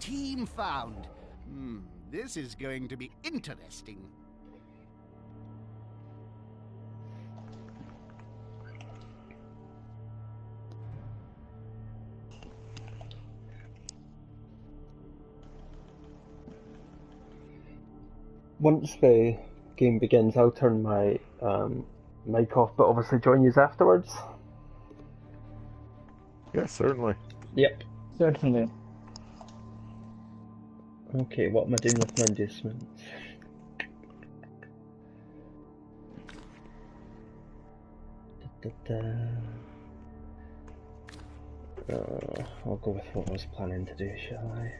team found. This is going to be interesting. Once the game begins, I'll turn my mic off, but obviously join you afterwards. Yes, certainly. Yep. Certainly. Okay, what am I doing with my adjustments? I'll go with what I was planning to do, shall I?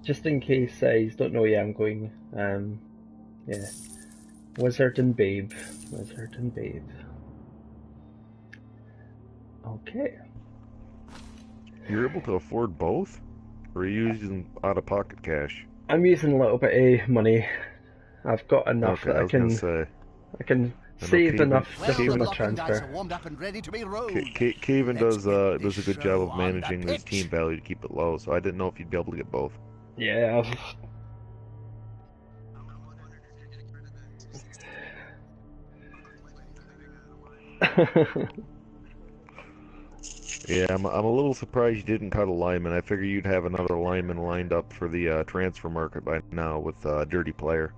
Just in case you don't know, yeah, I'm going, yeah. Wizard and Babe. Wizard and Babe. Okay. You're able to afford both? Or are you using out-of-pocket cash? I'm using a little bit of money. I've got enough Okay, that I can save enough just for my transfer. Coven does a good job of managing his team value to keep it low, so I didn't know if you'd be able to get both. Yeah, Yeah, I'm a little surprised you didn't cut a lineman. I figure you'd have another lineman lined up for the transfer market by now with Dirty Player.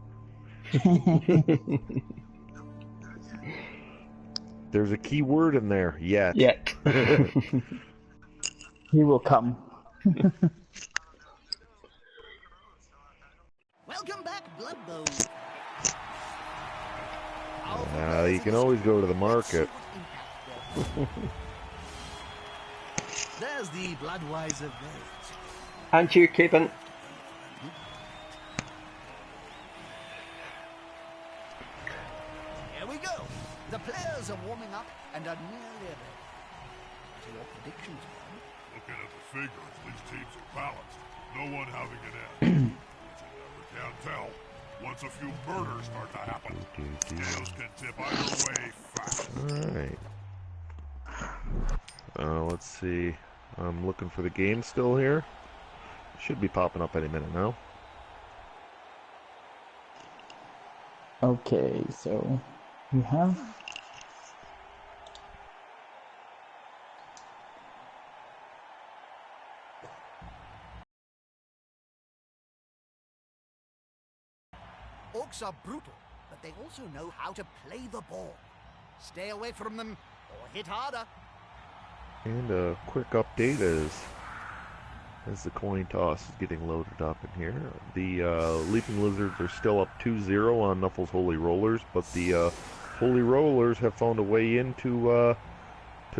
There's a key word in there, yet. Yet. He will come. Welcome back, Bloodbow. You can always go to the market. There's the Bloodweiser Village. And you, Coven. Here we go. The players are warming up and are nearly ready. What are your predictions, Bob? Looking at the figures, these teams are balanced. No one having an edge. You never can tell. Once a few murders start to happen, scales can tip either way fast. Alright. Let's see. I'm looking for the game still here. Should be popping up any minute now. Okay, so we have Orcs are brutal, but they also know how to play the ball. Stay away from them or hit harder. And a quick update as the coin toss is getting loaded up in here. The Leaping Lizards are still up 2-0 on Nuffle's Holy Rollers, but the Holy Rollers have found a way in to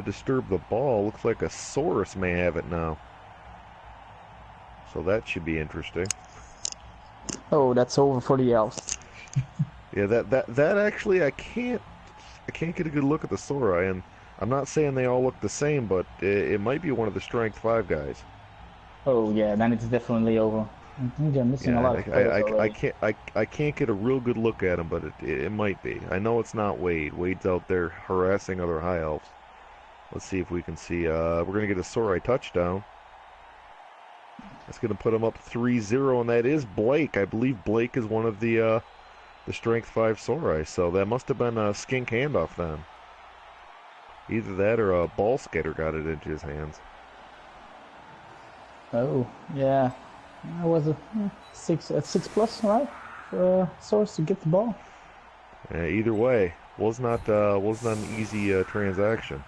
disturb the ball. Looks like a Saurus may have it now. So that should be interesting. oh, that's over for the elves. Yeah, that actually I can't get a good look at the Sauri, and I'm not saying they all look the same, but it might be one of the Strength 5 guys. Oh yeah, then it's definitely over. I think they're missing a lot of players I can't get a real good look at him, but it might be. I know it's not Wade. Wade's out there harassing other High Elves. Let's see if we can see. We're gonna get a Sauri touchdown. That's gonna put him up 3-0, and that is Blake. I believe Blake is one of the Strength 5 Sauri, so that must have been a skink handoff then. Either that or a ball skater got it into his hands. Oh, yeah. That was a 6+, right? For Source to get the ball. Either way, was not an easy transaction.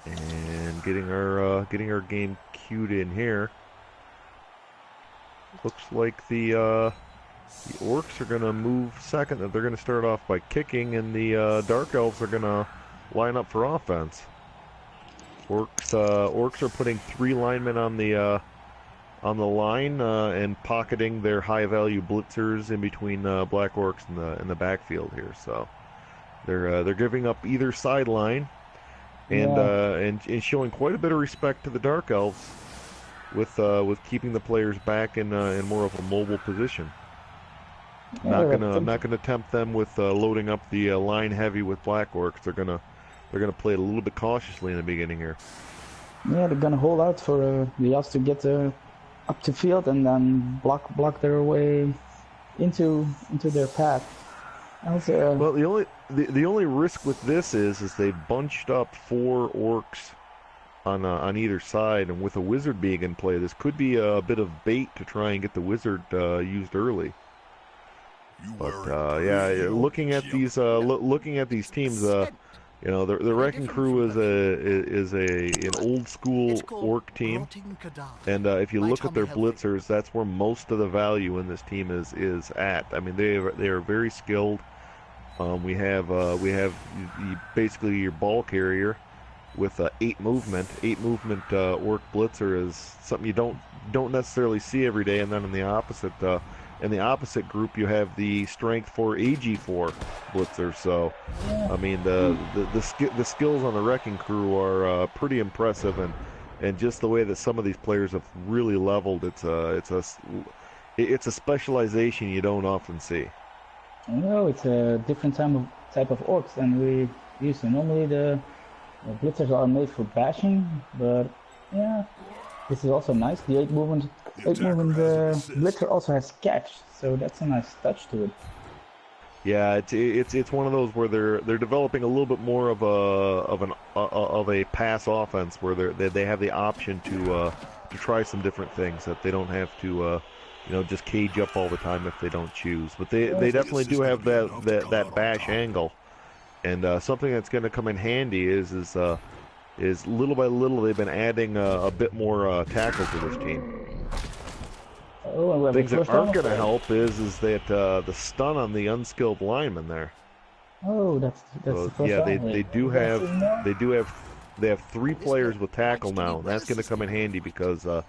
And getting our game queued in here. Looks like the Orcs are gonna move second. They're gonna start off by kicking, and the Dark Elves are gonna line up for offense. Orcs are putting 3 linemen on the line and pocketing their high-value blitzers in between Black Orcs in the backfield here. So they're giving up either sideline, and showing quite a bit of respect to the Dark Elves with keeping the players back in more of a mobile position. Not gonna tempt them with loading up the line heavy with Black Orcs. They're they're gonna play it a little bit cautiously in the beginning here. Yeah, they're gonna hold out for the elves to get up to field and then block their way into their path. Also, Well, the only risk with this is they bunched up 4 orcs on either side, and with a wizard being in play, this could be a bit of bait to try and get the wizard used early. But yeah, looking at these teams, you know, the Wrecking Crew is an old school orc team, and if you look at their blitzers, that's where most of the value in this team is at. I mean, they are very skilled. We have basically your ball carrier with 8 movement. 8 movement orc blitzer is something you don't necessarily see every day. And then in the opposite group, you have the strength 4 AG4 blitzer. So, I mean, the skills on the Wrecking Crew are pretty impressive, and just the way that some of these players have really leveled, it's a specialization you don't often see. no, it's a different type of orcs than we used to. Normally the blitzers are made for bashing, but yeah, this is also nice. The 8 movement blitzer also has catch, so that's a nice touch to it. Yeah, it's one of those where they're developing a little bit more of a pass offense where they have the option to try some different things that they don't have to just cage up all the time if they don't choose. But they definitely do have that bash angle. And something that's going to come in handy is little by little they've been adding a bit more tackle to this team. Oh, Things that aren't going to help is that the stun on the unskilled lineman there. Oh, that's So, the first yeah, one. they have 3 players with tackle now. And that's going to come in handy because the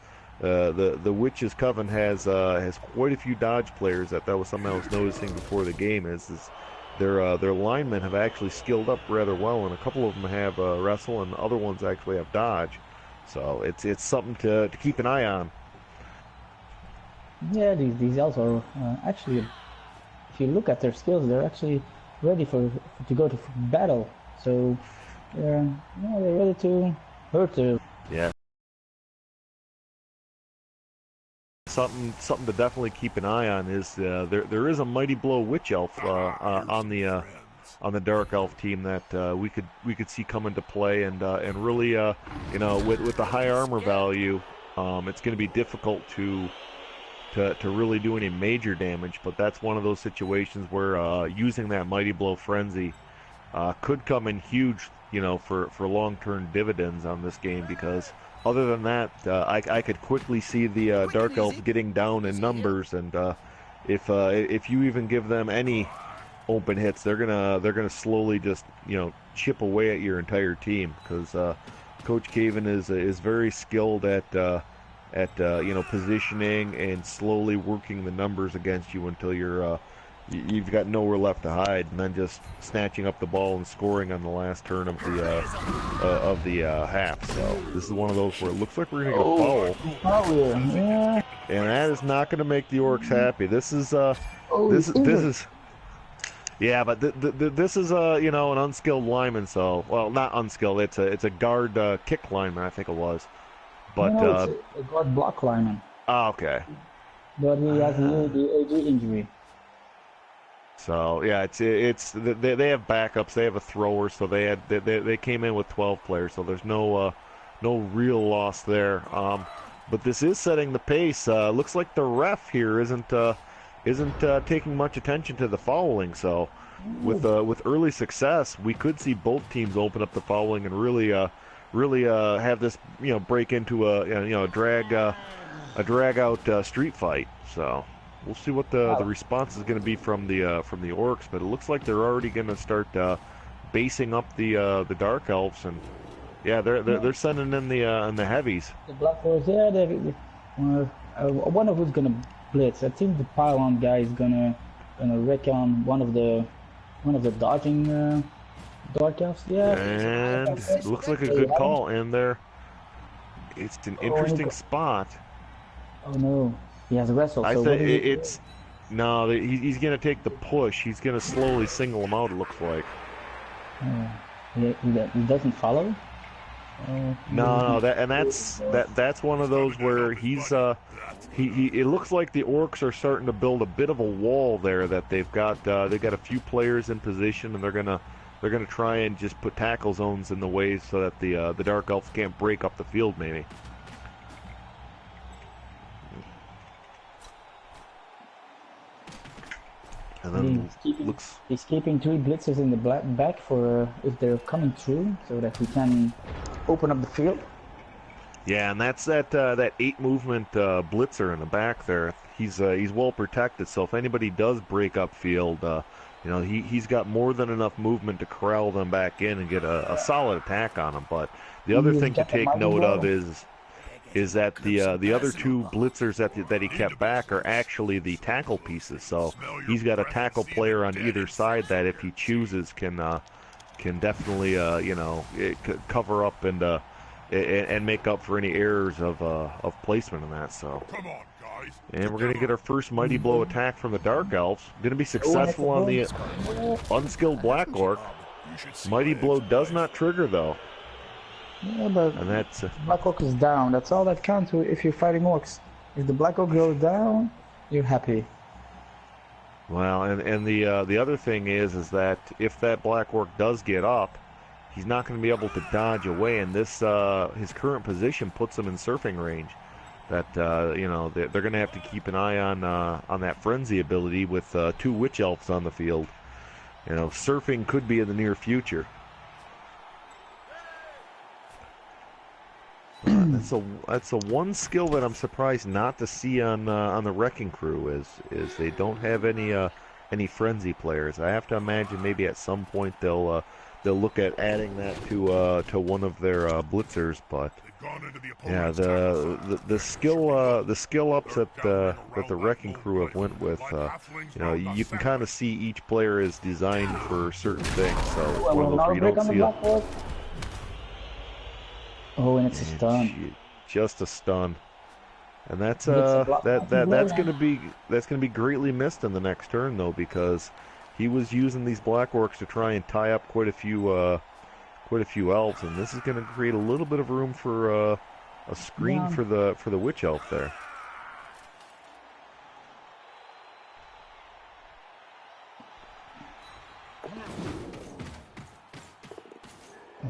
Witch's Coven has quite a few dodge players. That was something I was noticing before the game. Is their linemen have actually skilled up rather well, and a couple of them have wrestle, and other ones actually have dodge. So it's something to keep an eye on. Yeah, these elves are actually, if you look at their skills, they're actually ready to go to battle. So they're ready to hurt. Yeah. Something to definitely keep an eye on is there is a Mighty Blow Witch Elf on the Dark Elf team that we could see come into play, and really with the high armor value, it's going to be difficult to really do any major damage. But that's one of those situations where using that Mighty Blow Frenzy could come in huge, for long-term dividends on this game, because other than that, I could quickly see the Dark Elf getting down in numbers, and if you even give them any open hits, they're gonna slowly just chip away at your entire team, because Coach Coven is very skilled at positioning and slowly working the numbers against you until you've got nowhere left to hide, and then just snatching up the ball and scoring on the last turn of the half. So this is one of those where it looks like we're gonna get a foul, Yeah. and that is not going to make the Orcs happy. This is yeah, but this is an unskilled lineman. So, well, not unskilled. It's a guard kick lineman, I think it was. But No, it's a guard block lineman, okay. but he has the AG injury. So yeah, they have backups. They have a thrower, so they came in with 12 players. So there's no real loss there. But this is setting the pace. Looks like the ref here isn't taking much attention to the fouling. So with early success, we could see both teams open up the fouling and really have this break into a drag out street fight. So we'll see what the response is going to be from the Orcs, but it looks like they're already going to start basing up the Dark Elves, and yeah, they're sending in the heavies. The Black Horse, yeah, I wonder who's gonna blitz. I think the pylon guy is gonna wreck on one of the dodging Dark Elves. Yeah, And it looks like a good call, and it's an interesting spot. Oh no, he has a wrestle. I so think he's going to take the push. He's going to slowly single him out, it looks like. He doesn't follow. No, that's one of those where he's he it looks like the orcs are starting to build a bit of a wall there, that they've got a few players in position, and they're gonna try and just put tackle zones in the way so that the dark elves can't break up the field maybe. And then he's keeping 3 blitzers in the back for if they're coming through, so that we can open up the field. Yeah, and that's that 8 movement blitzer in the back there. He's well protected, so if anybody does break up field, you know, he's got more than enough movement to corral them back in and get a solid attack on them. But the other thing to take note of is that the other 2 blitzers that he kept back are actually the tackle pieces. So he's got a tackle player on either side that, if he chooses, can definitely you know, cover up and make up for any errors of placement in that. So, and we're gonna get our first mighty blow attack from the dark elves. Gonna be successful on the unskilled black orc. Mighty blow does not trigger though. Yeah, but and that's Black Orc is down. That's all that counts if you're fighting orcs. If the Black Orc goes down, you're happy. Well, and the other thing is that if that Black Orc does get up, he's not going to be able to dodge away, and this his current position puts him in surfing range. That you know, they're going to have to keep an eye on that frenzy ability with 2 witch elves on the field. You know, surfing could be in the near future. That's a one skill that I'm surprised not to see on the Wrecking Crew is they don't have any frenzy players. I have to imagine maybe at some point they'll look at adding that to one of their blitzers. But yeah, the skill ups that the Wrecking Crew have went with, you know, you can kind of see each player is designed for certain things. So one of those where you don't see it. Oh, and it's a stun. Just a stun, and that's that's gonna be greatly missed in the next turn though, because he was using these black orcs to try and tie up quite a few elves, and this is gonna create a little bit of room for a screen for the witch elf there.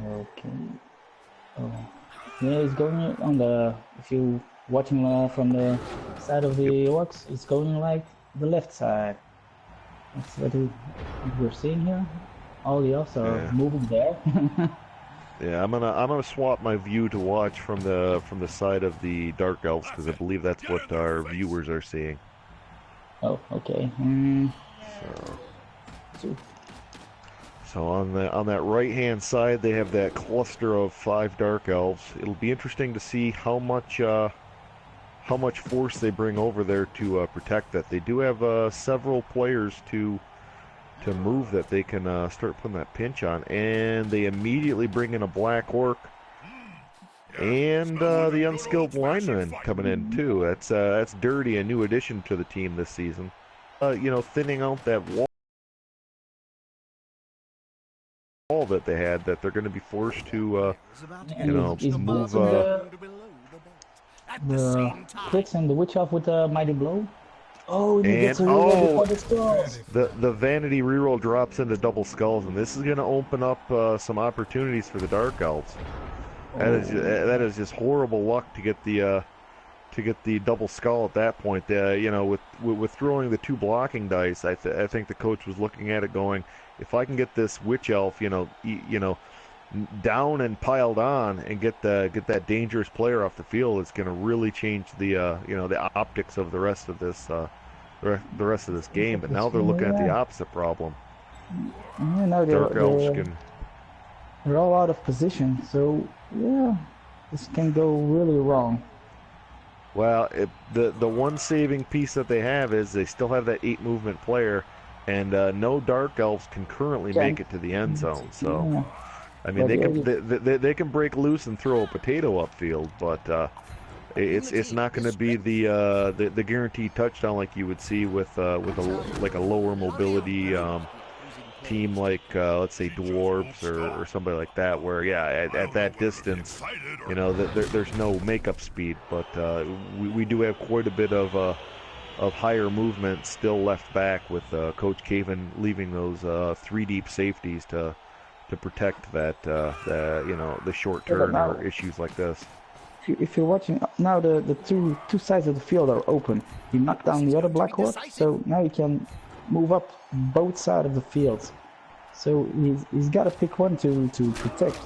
Okay. Oh. Yeah, it's going on the, if you watching from the side of the orcs, it's going like the left side. That's what we're seeing here. All the elves are moving there. Yeah, I'm gonna swap my view to watch from the side of the dark elves, because I believe that's what our viewers are seeing. Oh, okay. So on that right-hand side, they have that cluster of 5 dark elves. It'll be interesting to see how much force they bring over there to protect that. They do have several players to move that they can start putting that pinch on, and they immediately bring in a black orc and the unskilled lineman coming in too. That's Dirty, a new addition to the team this season. You know, thinning out that wall that they had, that they're going to be forced to you know, move the crits and the witch elf with a mighty blow. Oh, he gets a reroll before the skulls. The vanity reroll drops into double skulls, and this is going to open up some opportunities for the dark elves. That is just horrible luck to get the double skull at that point. You know, with throwing the 2 blocking dice, I think the coach was looking at it going, if I can get this witch elf, you know, down and piled on, and get that dangerous player off the field, it's going to really change the you know, the optics of the rest of this game. But now they're looking at the opposite problem. Yeah, no, dark elves can. They're all out of position, so yeah, this can go really wrong. Well, the one saving piece that they have is they still have that 8 movement player, and no dark elves can currently make it to the end zone. So, I mean, they can break loose and throw a potato upfield, but it's not going to be the guaranteed touchdown like you would see with a lower mobility team like, let's say, dwarves or somebody like that, where, yeah, at that distance, you know, there's no makeup speed, but we do have quite a bit of higher movement still left back with Coach Coven leaving those 3 deep safeties to protect that, you know, the short turn or issues like this. If you're watching now, the two sides of the field are open. He knocked down the other Black Orc, so now he can move up both sides of the field. So he's got to pick one to protect.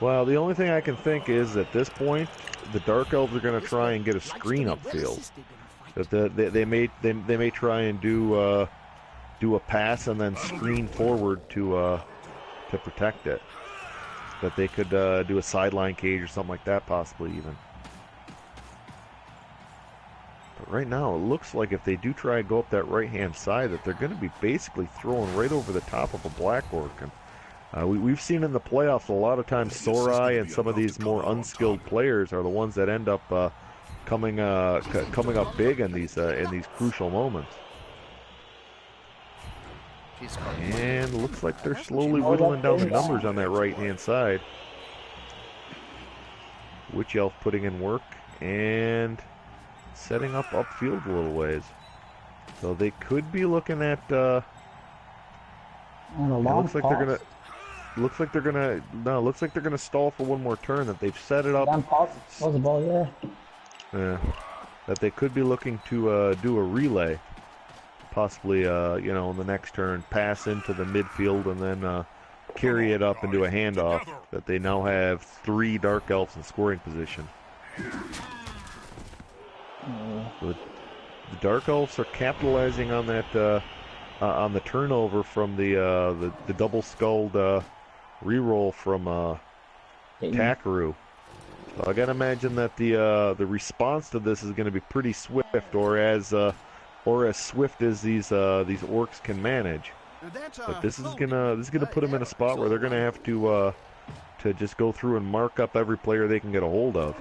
Well, the only thing I can think is at this point, the Dark Elves are going to try and get a screen upfield. That they may try and do a pass and then screen forward to protect it. That they could do a sideline cage or something like that, possibly even. But right now, it looks like if they do try and go up that right-hand side, that they're going to be basically throwing right over the top of a Black Orc. And we've seen in the playoffs a lot of times Sorai and some of these more unskilled players are the ones that end up coming up big in these crucial moments. And looks like they're slowly whittling down the numbers on that right-hand side. Witch Elf putting in work and setting up upfield a little ways. So they could be looking at. Looks like they're gonna stall for one more turn. That they've set it up. Pause the ball, yeah. Yeah. That they could be looking to do a relay. Possibly, you know, in the next turn, pass into the midfield and then carry it up into a handoff. That they now have 3 Dark Elves in scoring position. So the Dark Elves are capitalizing on that, on the turnover from the double-skulled reroll from Takru. So I gotta imagine that the response to this is going to be pretty swift, or as swift as these orcs can manage. But this is gonna put them in a spot where they're gonna have to just go through and mark up every player they can get a hold of.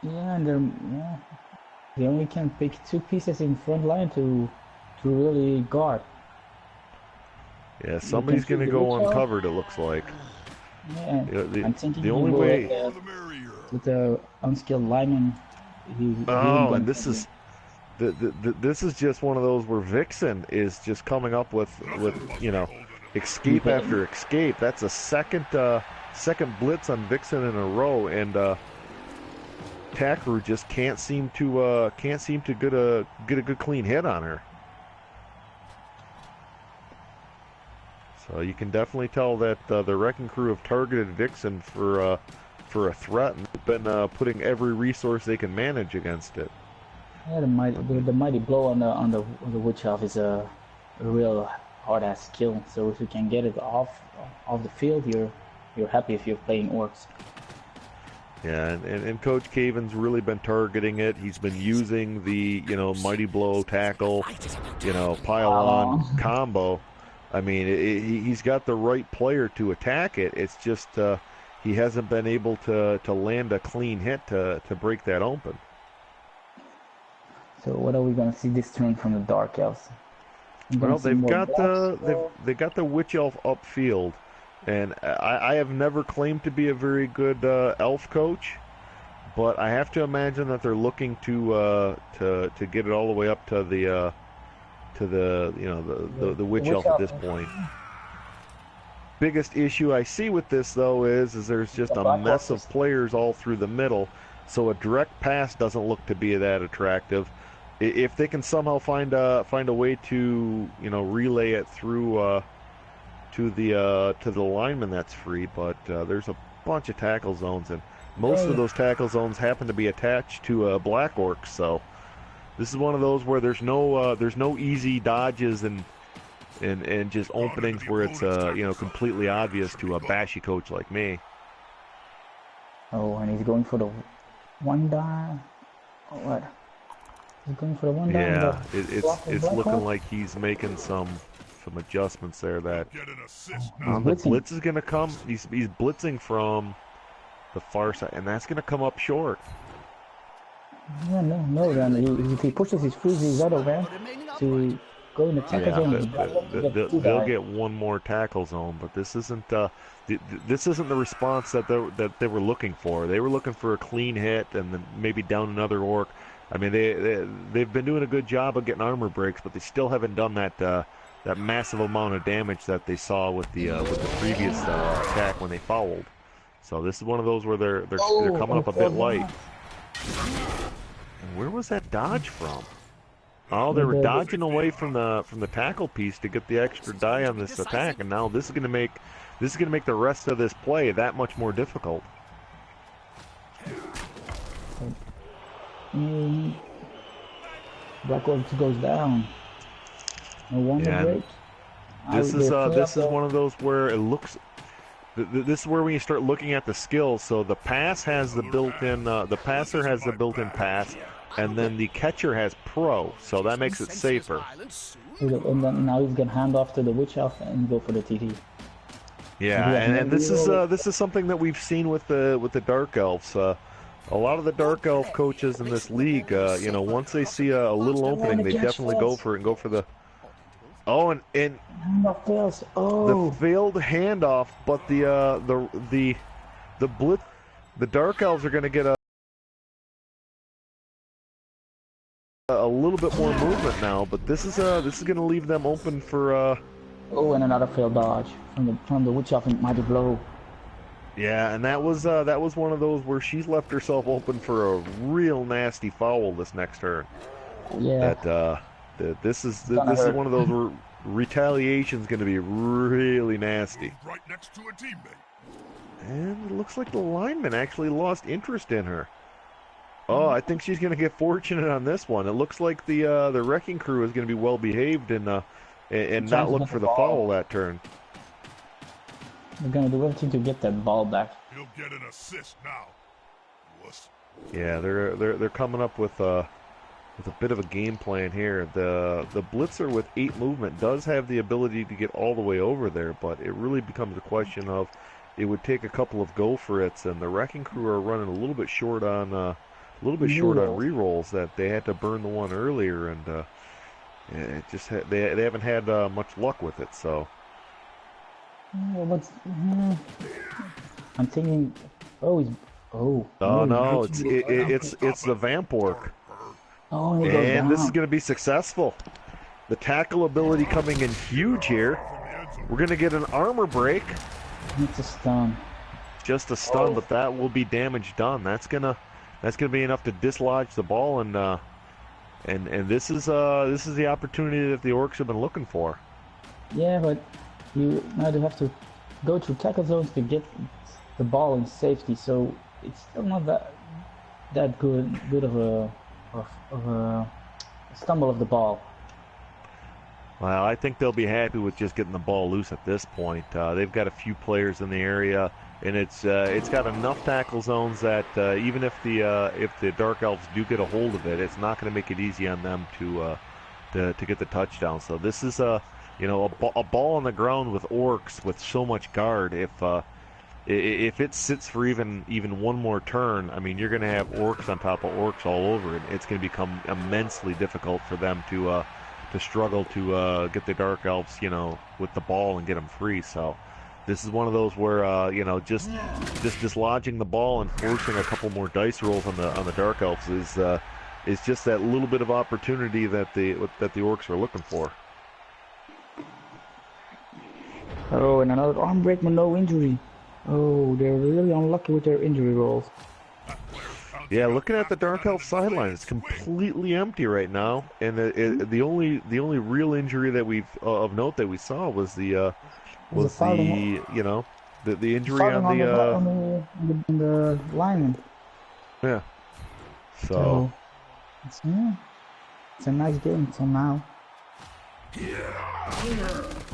Yeah, and they only can pick 2 pieces in front line to really guard. Yeah, somebody's gonna go uncovered. It looks like. Yeah, I'm thinking the only way with the unskilled lineman. And this is this is just one of those where Vixen is just coming up with you know, escape after escape. That's a second blitz on Vixen in a row, and Takru just can't seem to get a good clean hit on her. So you can definitely tell that the Wrecking Crew have targeted Vixen for a threat, and they've been putting every resource they can manage against it. Yeah, the mighty blow on the Witch Elf is a real hard-ass kill. So if you can get it off the field, you're happy if you're playing orcs. Yeah, and Coach Coven's really been targeting it. He's been using the, you know, mighty blow, tackle, you know, pile on combo. I mean, he's got the right player to attack it. It's just he hasn't been able to land a clean hit to break that open. So what are we gonna see this turn from the Dark Elves? Well, they've got the Witch Elf upfield, and I have never claimed to be a very good elf coach, but I have to imagine that they're looking to get it all the way up to the the Witch Elf at this point. Biggest issue I see with this though is there's just a mess of players all through the middle, so a direct pass doesn't look to be that attractive. If they can somehow find a way to, you know, relay it through to the lineman, that's free. But there's a bunch of tackle zones, and most of those tackle zones happen to be attached to Black Orcs. So this is one of those where there's no easy dodges and just openings where it's you know, completely obvious to a bashy coach like me. Oh, and he's going for the one die. Oh, what? He's going for the one die. Yeah, it's looking like he's making some adjustments there. That the blitz is going to come. He's blitzing from the far side, and that's going to come up short. Yeah, no. Then if he pushes his freeze auto man to go in the tackle Yeah, zone, they'll get one more tackle zone, but this isn't this isn't the response that they were looking for. They were looking for a clean hit and then maybe down another orc. I mean, they've been doing a good job of getting armor breaks, but they still haven't done that that massive amount of damage that they saw with the previous attack when they fouled. So this is one of those where they're coming up a bit light. And where was that dodge from? Oh, they were dodging away from the tackle piece to get the extra die on this attack, and now this is gonna make the rest of this play that much more difficult. Black Orcs goes down. No wonder break. This is one of those where it looks. This is where when you start looking at the skills. So the pass has the built-in. The passer has the built-in pass, and then the catcher has pro. So that makes it safer. And then now he's gonna hand off to the witch elf and go for the TT. Yeah, and this is something that we've seen with the dark elves. A lot of the dark elf coaches in this league, you know, once they see a little opening, they definitely go for it and go for the. Oh, and the failed handoff, but the blitz, the dark elves are going to get a little bit more movement now, but this is going to leave them open for. Oh, and another failed dodge from the witch elf and mighty blow. Yeah, and that was one of those where she's left herself open for a real nasty foul this next turn. Yeah. This is one of those where retaliation's going to be really nasty. Right next to a teammate. And it looks like the lineman actually lost interest in her. Oh, I think she's going to get fortunate on this one. It looks like the wrecking crew is going to be well behaved and not look for the foul that turn. They're gonna do everything to get that ball back. He'll get an assist now. Wuss. Yeah, they're coming up with a bit of a game plan here. The blitzer with 8 movement does have the ability to get all the way over there, but it really becomes a question of it would take a couple of go for it's, and the wrecking crew are running a little bit short on rerolls that they had to burn the one earlier, and it just they haven't had much luck with it. So. I'm thinking. Oh no! It's the vamp orc. Oh, and this is going to be successful. The tackle ability coming in huge here. We're going to get an armor break. It's a stun. Just a stun, but that will be damage done. That's gonna be enough to dislodge the ball, and this is the opportunity that the orcs have been looking for. Yeah, but you now have to go through tackle zones to get the ball in safety, so it's still not that good of a stumble of the ball. Well, I think they'll be happy with just getting the ball loose at this point. They've got a few players in the area, and it's got enough tackle zones that even if the dark elves do get a hold of it, it's not going to make it easy on them to get the touchdown. So this is a ball on the ground with orcs with so much guard. If it sits for even one more turn, I mean, you're going to have orcs on top of orcs all over it. It's going to become immensely difficult for them to struggle to get the dark elves, with the ball and get them free. So this is one of those where just dislodging the ball and forcing a couple more dice rolls on the dark elves is just that little bit of opportunity that the orcs are looking for. Oh, and another arm break with no injury. Oh, they're really unlucky with their injury rolls. Yeah, looking at the Dark Elf sideline, it's completely empty right now, and the only real injury that of note that we saw was the injury on the lineman. Yeah. So it's a nice game until now.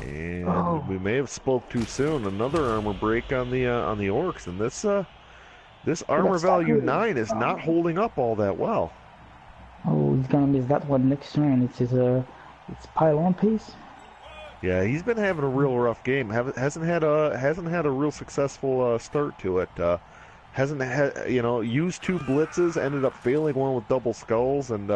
And we may have spoke too soon. Another armor break on the orcs, and this armor value 9 is not holding up all that well. Oh, he's gonna miss that one next turn. It's pile-on piece. Yeah, he's been having a real rough game. Hasn't had a real successful start to it. hasn't had, used 2 blitzes, ended up failing one with double skulls, and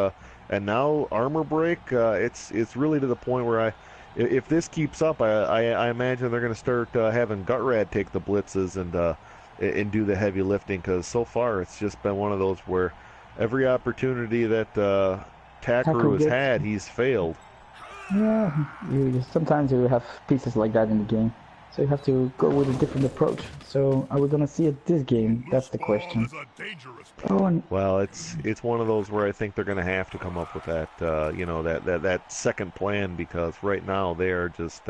now armor break. It's really to the point where if this keeps up, I imagine they're going to start having Gutrad take the blitzes and do the heavy lifting, because so far it's just been one of those where every opportunity that Takru has had, he's failed. Yeah, sometimes you have pieces like that in the game, so you have to go with a different approach. So are we gonna see it this game? That's the question. Well, it's one of those where I think they're gonna have to come up with that that second plan, because right now they are just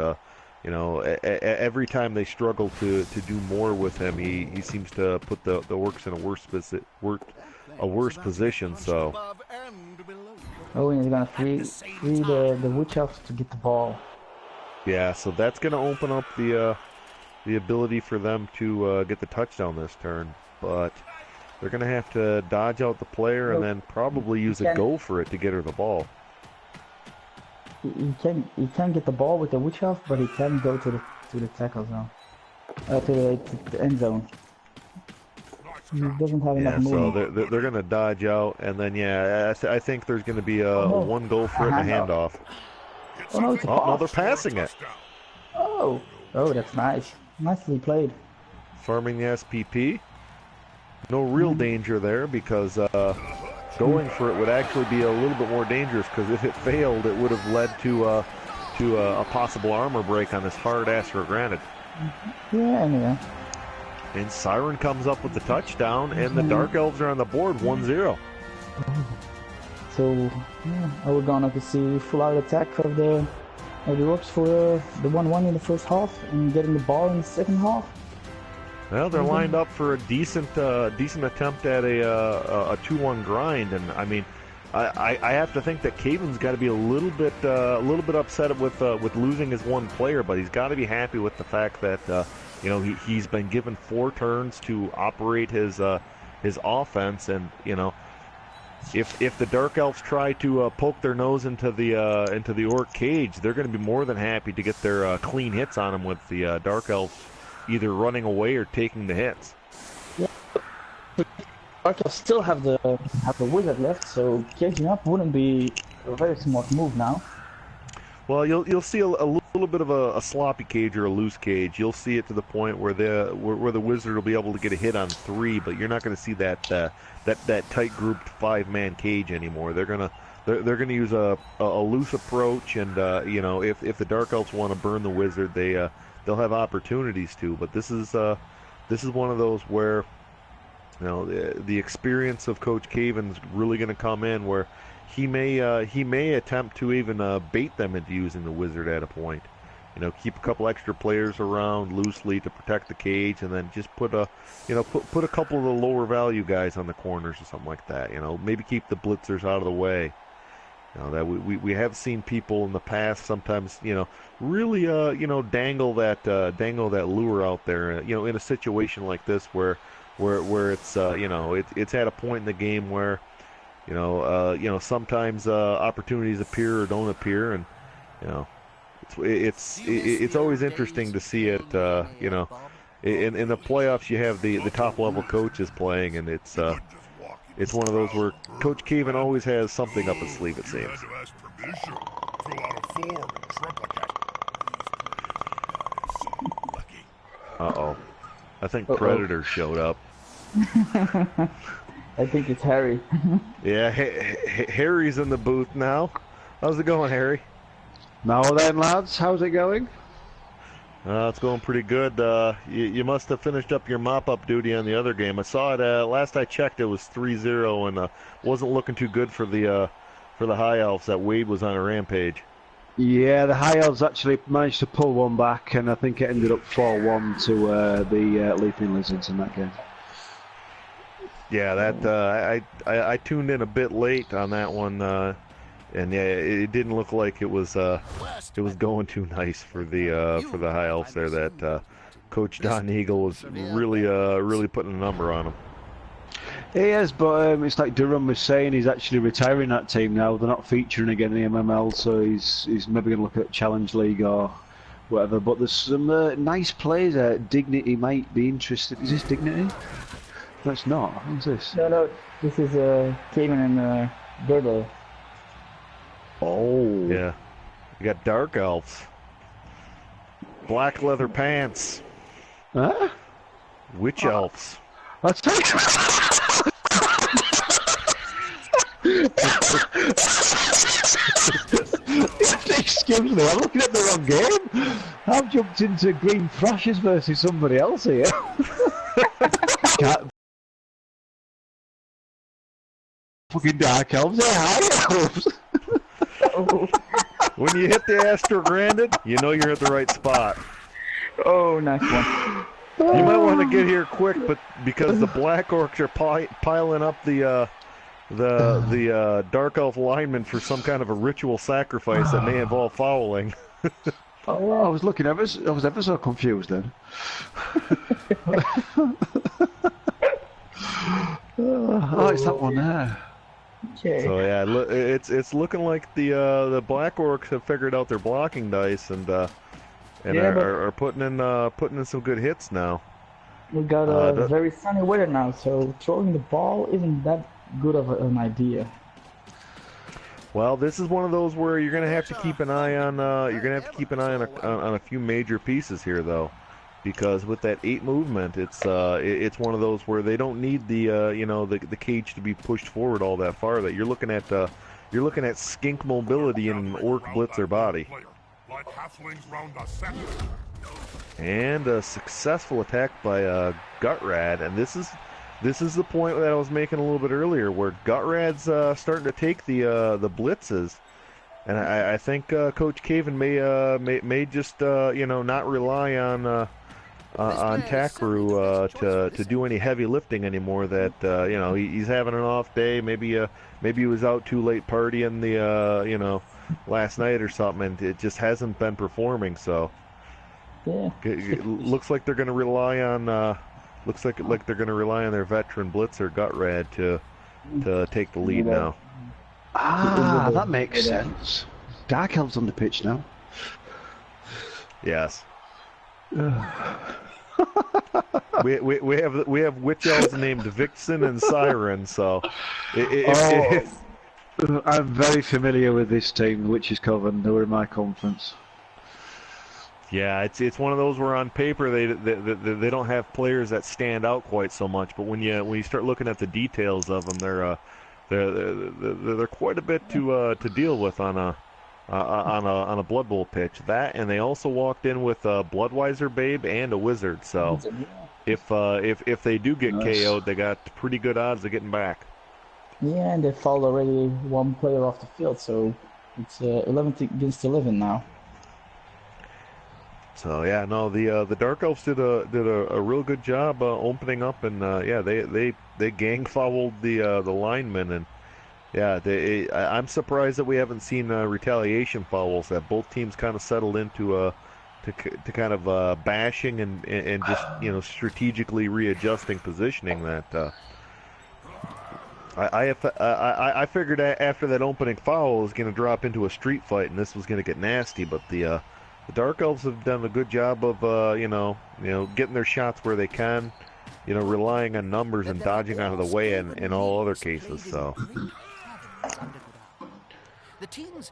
every time they struggle to do more with him, he seems to put the orcs in a worse position. So. Oh, and he's gonna free the witch elves to get the ball. Yeah, so that's gonna open up the ability for them to get the touchdown this turn, but they're gonna have to dodge out the player and then probably use a go for it to get her the ball. He can get the ball with the witch elf, but he can go to the tackle zone, to the end zone. He doesn't have enough movement. So they're going to dodge out, and then I think there's going to be one goal for it and a handoff. Oh no, it's a no, they're passing it. Oh, that's nice. Nicely played. Farming the SPP. No real danger there, because going for it would actually be a little bit more dangerous, because if it failed, it would have led to a possible armor break on this hard ass for granted. Yeah, anyway. And Siren comes up with the touchdown, and the Dark Elves are on the board, 1-0. So, are we gonna see full-out attack of the orcs for the 1-1 in the first half and getting the ball in the second half? Well, they're lined up for a decent attempt at a 2-1 grind, and I mean, I have to think that Coven's got to be a little bit upset with losing his one player, but he's got to be happy with the fact that. He's been given 4 turns to operate his offense, and if the Dark Elves try to poke their nose into the Orc cage, they're going to be more than happy to get their clean hits on them with the Dark Elves either running away or taking the hits. Yeah. Dark Elves still have the wizard left, so caging up wouldn't be a very smart move now. Well, you'll see a little bit of a sloppy cage or a loose cage. You'll see it to the point where the wizard will be able to get a hit on 3, but you're not going to see that tight grouped 5-man cage anymore. They're gonna use a loose approach, and if the Dark Elves want to burn the wizard, they'll have opportunities to. But this is one of those where the experience of Coach Coven's really going to come in, where he may attempt to even bait them into using the wizard at a point. Keep a couple extra players around loosely to protect the cage, and then just put a couple of the lower value guys on the corners or something like that. Maybe keep the blitzers out of the way. That we have seen people in the past sometimes really dangle that lure out there. In a situation like this where it's it's at a point in the game where. Sometimes opportunities appear or don't appear, and it's always interesting to see it. In the playoffs, you have the top level coaches playing, and it's one of those where Coach Coven always has something up his sleeve, it seems. Uh-oh, I think Predator showed up. I think it's Harry. Yeah, Harry's in the booth now. How's it going, Harry? Now then, lads, how's it going? It's going pretty good. You must have finished up your mop-up duty on the other game. I saw it. Last I checked, it was 3-0, and wasn't looking too good for the High Elves. That Wade was on a rampage. Yeah, the High Elves actually managed to pull one back, and I think it ended up 4-1 to the Leaping Lizards in that game. Yeah, that I tuned in a bit late on that one, and yeah, it didn't look like it was going too nice for the High Elves there. That Coach Don Eagle was really putting a number on them. He is, but it's like Durham was saying, he's actually retiring that team now. They're not featuring again in the MML, so he's maybe going to look at Challenge League or whatever. But there's some nice players there. Dignity might be interested. Is this Dignity? That's not. What's this? No, this is Coven and Girdle. Oh. Yeah. You got dark elves. Black leather pants. Huh? Witch elves. That's Excuse me, I'm looking at the wrong game. I've jumped into Green Thrashers versus somebody else here. Fucking dark elves, they're high elves. When you hit the Astro Granded, you know you're at the right spot. Oh, nice one. You might want to get here quick, but because the Black Orcs are piling up the Dark Elf linemen for some kind of a ritual sacrifice that may involve fouling. Oh, I was looking ever so confused then. Oh, it's that one there. Okay. So yeah, it's looking like the Black Orcs have figured out their blocking dice and are putting in some good hits now. We got very sunny weather now, so throwing the ball isn't that good of an idea. Well, this is one of those where you're gonna have to keep an eye on on a few major pieces here, though, because with that 8 movement, it's one of those where they don't need the cage to be pushed forward all that far. That you're looking at skink mobility in an orc blitzer body. And a successful attack by Gutrad, and this is the point that I was making a little bit earlier, where Gutrad's starting to take the blitzes, and I think Coach Coven may just not rely on Takru to do any heavy lifting anymore. That he's having an off day. Maybe he was out too late partying the last night or something, and it just hasn't been performing. So yeah, it looks like they're going to rely on. Looks like they're going to rely on their veteran blitzer Gutrad to take the lead now. Ah, that makes sense. Dark Elves on the pitch now. Yes. we have witch elves named Vixen and Siren, so. I'm very familiar with this team, the Witches Coven. They were in my conference. Yeah, it's one of those where on paper they don't have players that stand out quite so much, but when you start looking at the details of them, they're quite a bit to deal with on a Blood Bowl pitch. That, and they also walked in with a Bloodweiser Babe and a Wizard. So if they do get KO'd, they got pretty good odds of getting back. Yeah, and they fouled already one player off the field, so it's 11 against 11 now. So yeah, no, the Dark Elves did a real good job opening up, and they gang fouled the linemen, and yeah, I'm surprised that we haven't seen retaliation fouls. That both teams kind of settled into to kind of bashing and just strategically readjusting positioning. That I figured after that opening foul it was going to drop into a street fight, and this was going to get nasty, but the Dark Elves have done a good job of, getting their shots where they can, relying on numbers and dodging out of the way in all other cases. So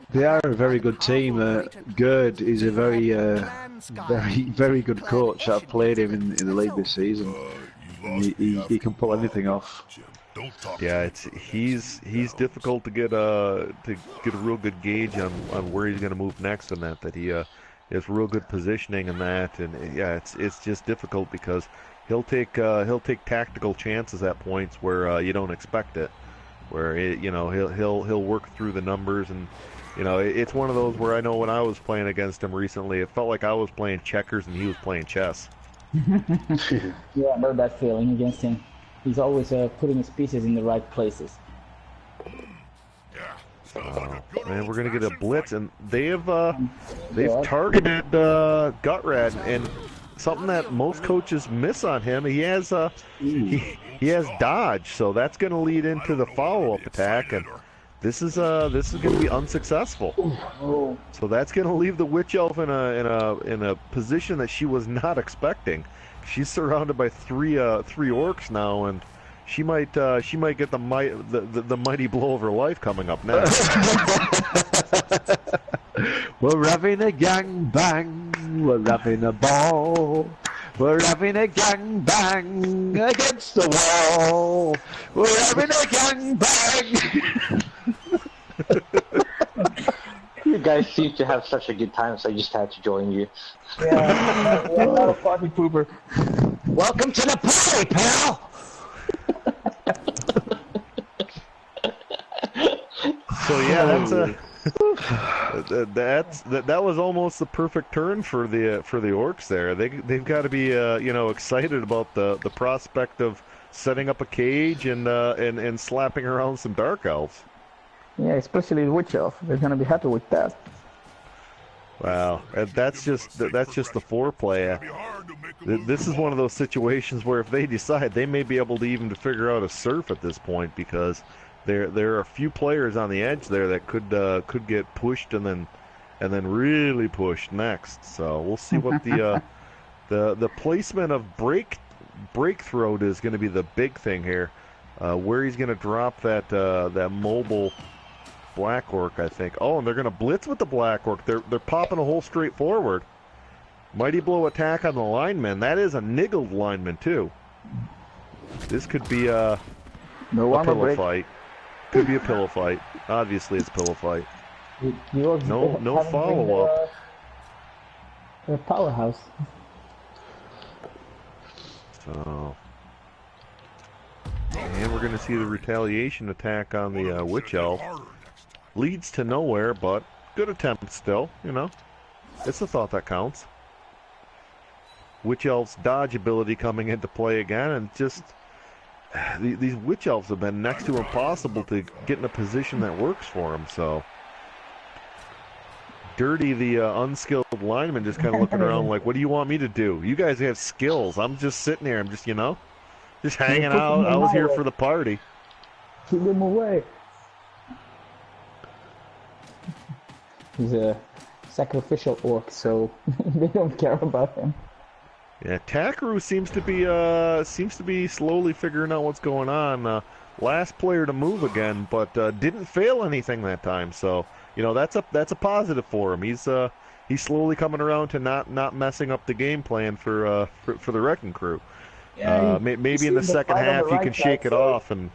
they are a very good team. Gerd is a very good coach. I've played him in the league this season. He can pull anything off. Yeah, he's difficult to get a real good gauge on where he's going to move next, and that he has real good positioning in that, and yeah, it's just difficult because he'll take tactical chances at points where you don't expect it, where he'll work through the numbers, and it's one of those where I know when I was playing against him recently, it felt like I was playing checkers and he was playing chess. Yeah, I know that feeling against him. He's always putting his pieces in the right places. Man, we're gonna get a blitz, and they've targeted Gutrad, and something that most coaches miss on him. He has he has dodge, so that's gonna lead into the follow-up attack, and this is gonna be unsuccessful. So that's gonna leave the Witch Elf in a position that she was not expecting. She's surrounded by three orcs now, and she might get the mighty blow of her life coming up next. We're having a gangbang. We're having a ball. We're having a gangbang against the wall. We're having a gangbang. You guys seem to have such a good time, so I just had to join you. Yeah, we're not a party pooper. Welcome to the party, pal. So yeah, that was almost the perfect turn for the orcs there. They've got to be excited about the prospect of setting up a cage and slapping around some dark elves. Yeah, especially the witch elf. They're gonna be happy with that. Wow, that's just the foreplay. This is one of those situations where if they decide, they may be able to even figure out a surf at this point, because there are a few players on the edge there that could get pushed and then really pushed next. So we'll see what the placement of breakthroat is going to be the big thing here. Where he's going to drop that mobile Black Orc, I think. Oh, and they're going to blitz with the Black Orc. They're popping a hole straight forward. Mighty blow attack on the lineman. That is a niggled lineman too. This could be a pillow fight. Could be a pillow fight. Obviously, it's pillow fight. No follow up. A powerhouse. So, and we're going to see the retaliation attack on the witch elf. Leads to nowhere, but good attempt still. It's a thought that counts. Witch elf's dodge ability coming into play again, and just these witch elves have been next to impossible to get in a position that works for them. So Dirty, the unskilled lineman, just kind of looking around like, what do you want me to do? You guys have skills. I'm just sitting here. I'm just, just hanging out. I was here for the party. Keep him away. He's a sacrificial orc, so they don't care about him. Yeah, Takru seems to be slowly figuring out what's going on. Last player to move again, but didn't fail anything that time. So that's a positive for him. He's slowly coming around to not messing up the game plan for the Wrecking Crew. Yeah, maybe in the second half you can shake it off and.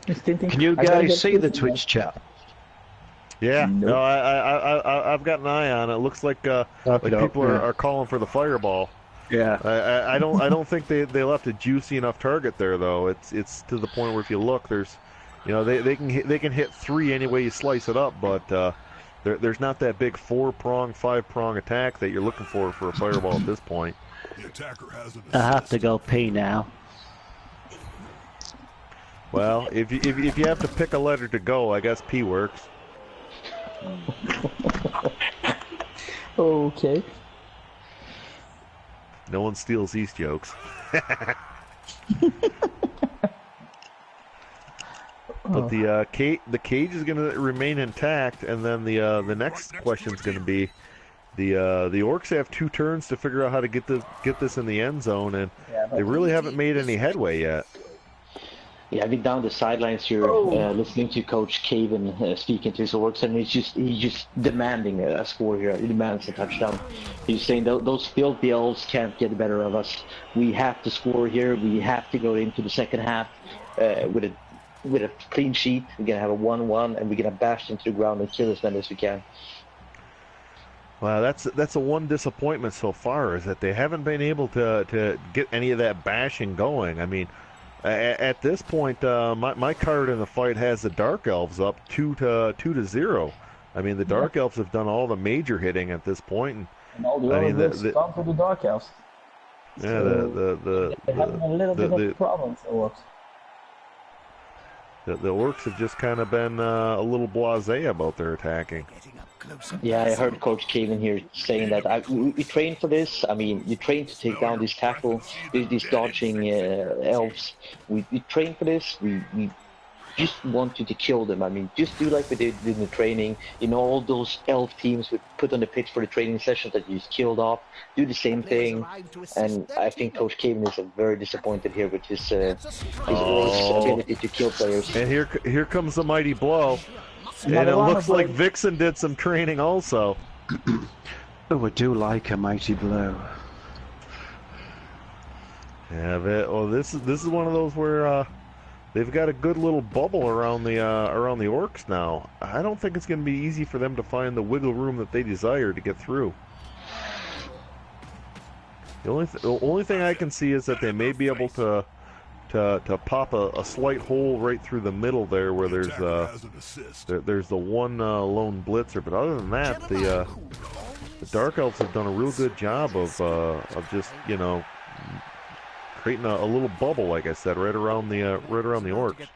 Can you guys see the Twitch chat? Yeah, nope. No, I've got an eye on it. It looks like people are calling for the fireball. Yeah. I don't think they left a juicy enough target there though. It's to the point where if you look, there's, they can hit 3 any way you slice it up, but there's not that big 4-prong, 5-prong attack that you're looking for a fireball at this point. The attacker has an I have to go pee now. Well, if you have to pick a letter to go, I guess P works. Okay. No one steals these jokes. But the cage is going to remain intact, and then the next question is going to be the orcs have 2 turns to figure out how to get this in the end zone, and they really haven't made any headway yet. Yeah, I've been down the sidelines here, listening to Coach Coven speaking to his orcs, and he's just demanding a score here. He demands a touchdown. He's saying those filthy elves can't get the better of us. We have to score here. We have to go into the second half with a clean sheet. We're gonna have a 1-1, and we're gonna bash into the ground and kill as many as we can. Well, that's a one disappointment so far, is that they haven't been able to get any of that bashing going. I mean. At this point, my card in the fight has the Dark Elves up 2-0. I mean, the Dark Elves have done all the major hitting at this point, and all the others come to the Dark Elves. Yeah, so they're having a little bit of problems. The orcs have just kind of been a little blasé about their attacking. Yeah, I heard Coach Coven here saying that we train for this. I mean, you train to take down these tackle, these dodging elves. We train for this. We just want you to kill them. I mean, just do like we did in the training. You know, all those elf teams we put on the pitch for the training session that you just killed off. Do the same thing. And I think Coach Coven is very disappointed here with his orcs' ability to kill players. And here comes the mighty blow. And it looks like Vixen did some training also. Oh, I do like a mighty blow. Yeah, this is one of those where they've got a good little bubble around the orcs now. I don't think it's going to be easy for them to find the wiggle room that they desire to get through. The only thing I can see is that they may be able to pop a slight hole right through the middle there, where there's the one lone blitzer. But other than that, the Dark Elves have done a real good job of just, you know, creating a little bubble, like I said, right around the orcs.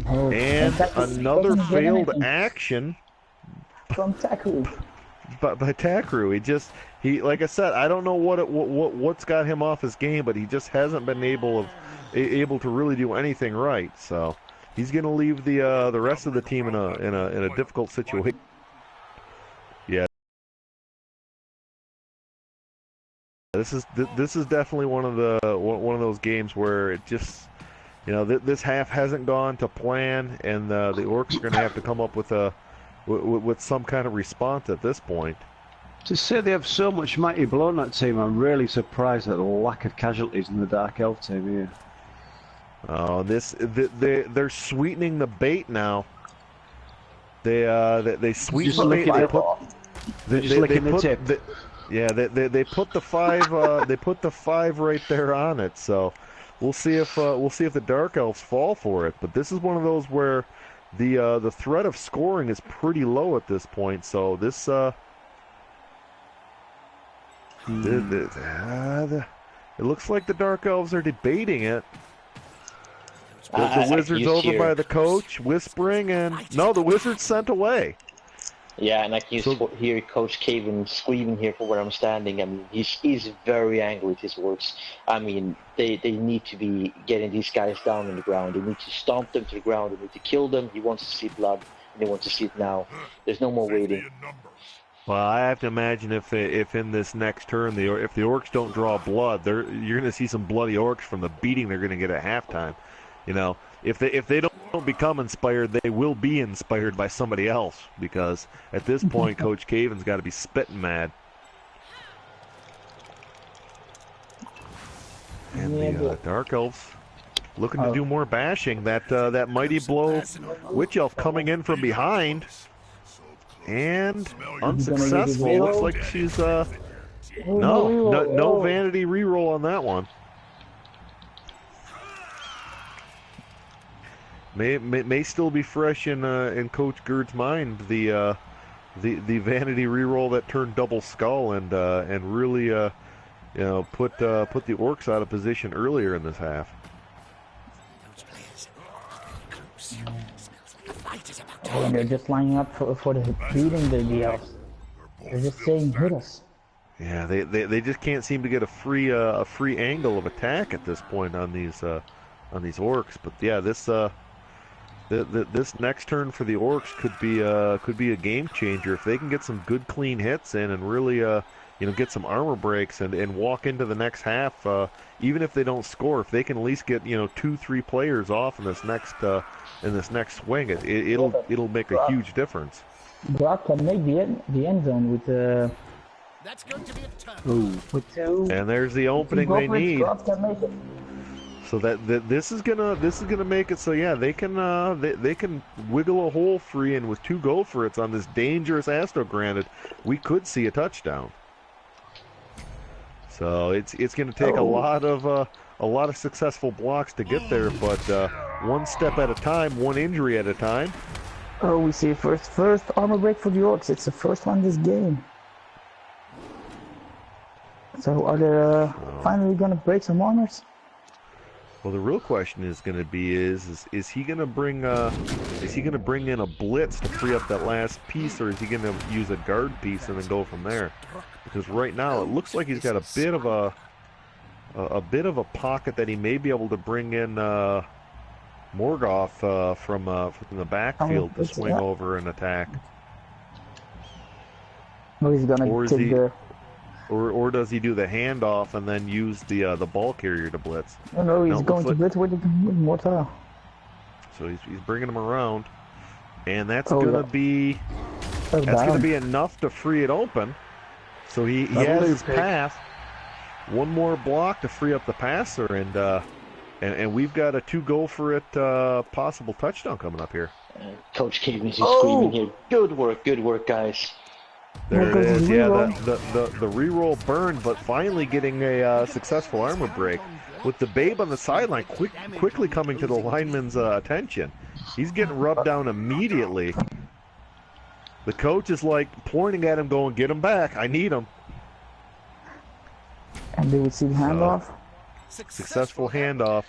Oh, And another failed action from Takru. by Takru. He like I said, I don't know what's got him off his game, but he just hasn't been able to really do anything right. So he's going to leave the rest of the team in a difficult situation. Yeah. This is definitely one of those games where it just, you know, this half hasn't gone to plan, and the orcs are going to have to come up with some kind of response at this point. To say they have so much mighty blow on that team, I'm really surprised at the lack of casualties in the Dark Elf team here. Oh, they're sweetening the bait now. They sweeten the bait. They put the tip. Yeah, they put the 5 they put the 5 right there on it. So we'll see if the Dark Elves fall for it. But this is one of those where the threat of scoring is pretty low at this point. So this it looks like the Dark Elves are debating it. The Wizard's over by the coach, whispering, and no, the Wizard's sent away. Yeah, and I can hear Coach Coven screaming here from where I'm standing. I mean, he's very angry with his words. I mean, they need to be getting these guys down on the ground. They need to stomp them to the ground. They need to kill them. He wants to see blood, and he wants to see it now. There's no more waiting. Well, I have to imagine if in this next turn, if the orcs don't draw blood, you're going to see some bloody orcs from the beating they're going to get at halftime. You know, if they don't become inspired, they will be inspired by somebody else, because at this point, Coach Coven's got to be spitting mad. And the Dark Elves looking to do more bashing. That mighty blow, Witch Elf coming in from behind. And unsuccessful. Looks like she's no vanity reroll on that one. May still be fresh in Coach Gerd's mind the vanity reroll that turned double skull and really you know, put the orcs out of position earlier in this half. Oh, and they're just lining up for the beating the elves. They're just saying, hit us. Yeah, they just can't seem to get a free angle of attack at this point on these orcs. But yeah, this next turn for the orcs could be a game changer if they can get some good clean hits in and really you know, get some armor breaks and walk into the next half. Even if they don't score, if they can at least get, you know, 2-3 players off in this next swing, it'll make a huge difference. Brock can make the end zone with That's going to be a turn. With 2. And there's the opening they need. Brock can make it. So this is gonna make it so yeah, they can wiggle a hole free, and with 2 go for it's on this dangerous Astro Granite, we could see a touchdown. So it's going to take a lot of successful blocks to get there, but one step at a time, one injury at a time. Oh, we see first armor break for the orcs. It's the first one this game. So are they finally going to break some armors? Well, the real question is going to be is he going to bring in a blitz to free up that last piece, or is he going to use a guard piece and then go from there? Because right now it looks like he's got a bit of a pocket that he may be able to bring in Morgoth from the backfield to swing over and attack. No, he's gonna take the. Or does he do the handoff and then use the ball carrier to blitz? No, he's going to blitz with Mortal. So he's bringing him around, and that's gonna be gonna be enough to free it open. So he has his pass. One more block to free up the passer, and we've got a 2-go-for-it possible touchdown coming up here. Coach Caven is screaming here. Good work, guys. There it is. Yeah, the re-roll burned, but finally getting a successful armor break. With the Babe on the sideline quickly coming to the lineman's attention. He's getting rubbed down immediately. The coach is like pointing at him going, get him back, I need him. And do we see handoff? Successful handoff.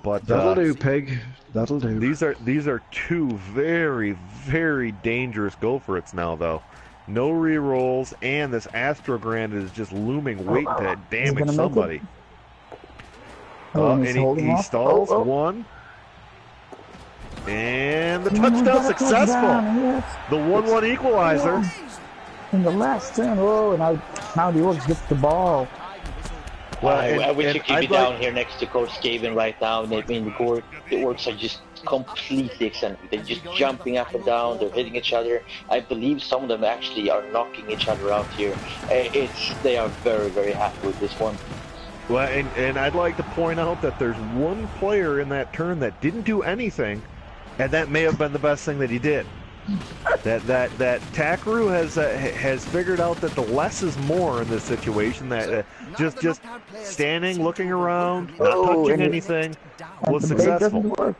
But that'll do, Pig. That'll do. These are two very, very dangerous go-for-its now, though. No re-rolls, and this Astro Grand is just looming, waiting to damage somebody. And he stalls one. And the touchdown successful. Yes. The 1-1 equalizer. In the last turn, and now the Orcs gets the ball. Well, I wish you could be down here next to Coach Caven right now. I mean, the Orcs are just completely eccentric. They're just jumping up and down. They're hitting each other. I believe some of them actually are knocking each other out here. They are very, very happy with this one. Well, and I'd like to point out that there's one player in that turn that didn't do anything, and that may have been the best thing that he did. That Takru has figured out that the less is more in this situation. That just standing, looking around, not touching anything was successful.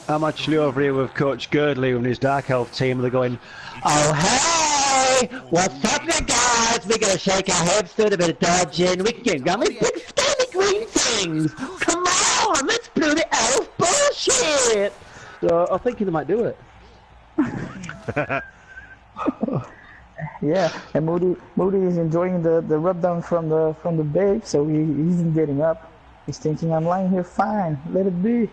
I'm actually over here with Coach Girdley and his Dark Elf team. They're going, oh hey, what's happening, guys? We're gonna shake our heads, do a bit of dodging. We can go with big scanny green things. Come on, let's blow the elf bullshit. So I'm thinking they might do it. Yeah, and Moody is enjoying the rub down from the Babe, so he isn't getting up. He's thinking, I'm lying here fine, let it be.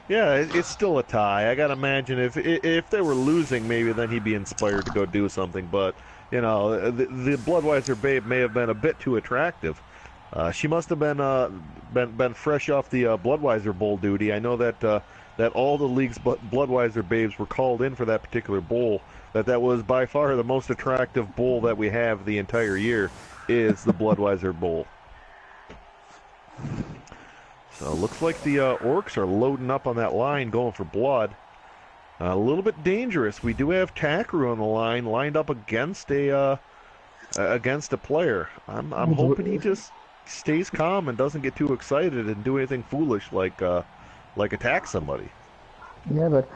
Yeah, it's still a tie. I gotta imagine if they were losing, maybe then he'd be inspired to go do something. But you know, the Bloodweiser Babe may have been a bit too attractive. She must have been fresh off the Bloodweiser Bowl duty. I know that all the league's Bloodweiser Babes were called in for that particular bowl. That was by far the most attractive bowl that we have the entire year is the Bloodweiser Bowl. So it looks like the Orcs are loading up on that line, going for blood. A little bit dangerous. We do have Takru on the line, lined up against a player. I'm hoping he just stays calm and doesn't get too excited and do anything foolish like attack somebody. Yeah, but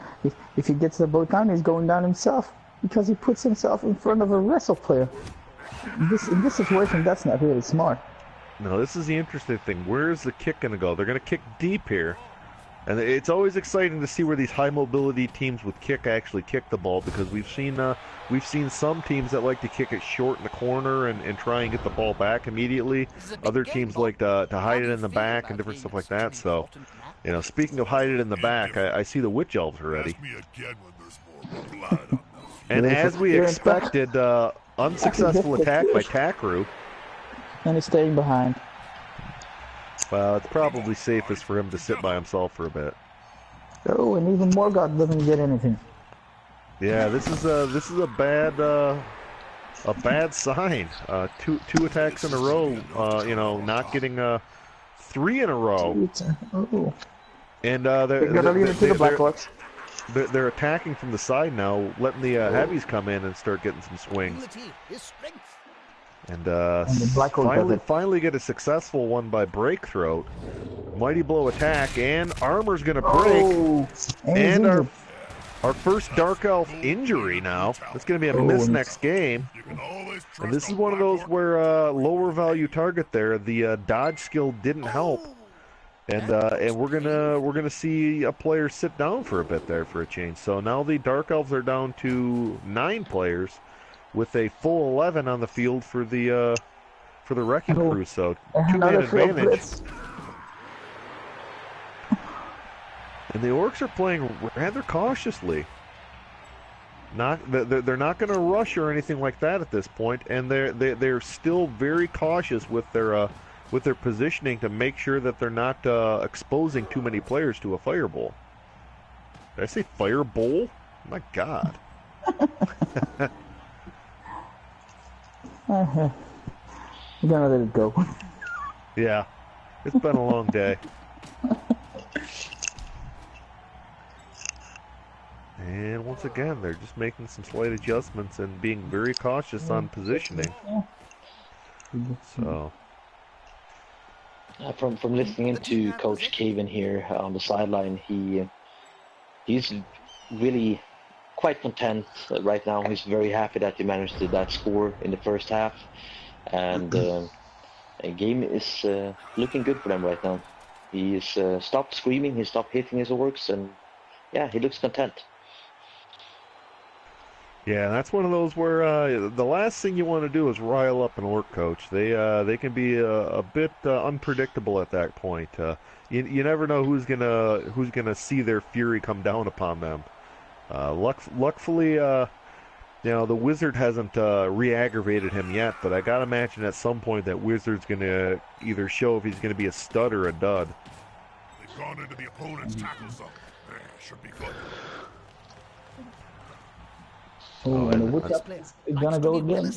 if he gets the boat down, he's going down himself because he puts himself in front of a wrestle player. In this situation, that's not really smart. No, this is the interesting thing. Where is the kick going to go? They're going to kick deep here. And it's always exciting to see where these high mobility teams with kick actually kick the ball, because we've seen some teams that like to kick it short in the corner and try and get the ball back immediately. Other teams like to hide it in the back and different stuff like that. So, you know, speaking of hide it in the back, I see the Witch Elves already. And as we expected, unsuccessful attack by Takru. And he's staying behind. Well, it's probably safest for him to sit by himself for a bit. Oh, and even Morgoth doesn't get anything. Yeah, this is a bad sign. Two attacks in a row. You know, not getting 3 in a row. Oh. And they're attacking from the side now, letting the heavies come in and start getting some swings. And finally get a successful one by Breakthroat. Mighty Blow attack, and Armor's going to break. And our first Dark Elf injury now. It's going to be a miss next game. And this is one of those where lower value target there, the dodge skill didn't help. And we're gonna see a player sit down for a bit there for a change. So now the Dark Elves are down to 9 players, with a full 11 on the field for the Wrecking Crew. So 2-man advantage. And the Orcs are playing rather cautiously. They're not going to rush or anything like that at this point, and they're still very cautious with their positioning to make sure that they're not exposing too many players to a fireball. Did I say fireball? My God. We're gonna let it go. Yeah, it's been a long day. And once again, they're just making some slight adjustments and being very cautious on positioning. So, from listening into Coach Coven here on the sideline, he's really quite content right now. He's very happy that he managed that score in the first half, and the game is looking good for them right now. He is stopped screaming, he stopped hitting his orcs, and yeah, he looks content. yeah, that's one of those where the last thing you want to do is rile up an orc coach. They can be a bit unpredictable at that point. You never know who's gonna see their fury come down upon them. Luckily, the wizard hasn't re-aggravated him yet, but I gotta imagine at some point that wizard's gonna either show if he's gonna be a stud or a dud. They've gone into the opponent's tackle zone. Should be good. Oh, and the woodchuck is gonna go again.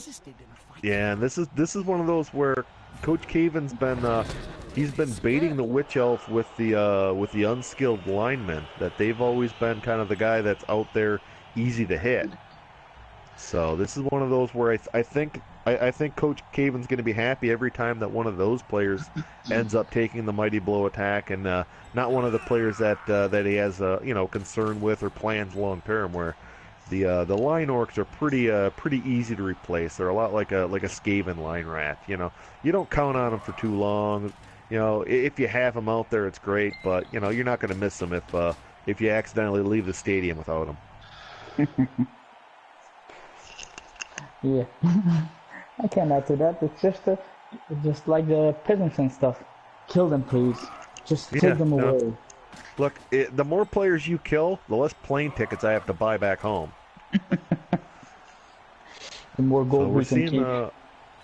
Yeah, and this is one of those where Coach Coven's been he's been baiting the witch elf with the unskilled linemen. That they've always been kind of the guy that's out there easy to hit. So this is one of those where I think Coach Coven's going to be happy every time that one of those players ends up taking the mighty blow attack, and not one of the players that he has concern with or plans long term. Where the line orcs are pretty easy to replace. They're a lot like a Skaven line rat. You don't count on them for too long. If you have them out there, it's great, but you're not going to miss them if you accidentally leave the stadium without them. Yeah, I can't add to that. It's just like the peasants and stuff. Kill them, please. Just take them away. Look, the more players you kill, the less plane tickets I have to buy back home. The more gold so we can keep. We're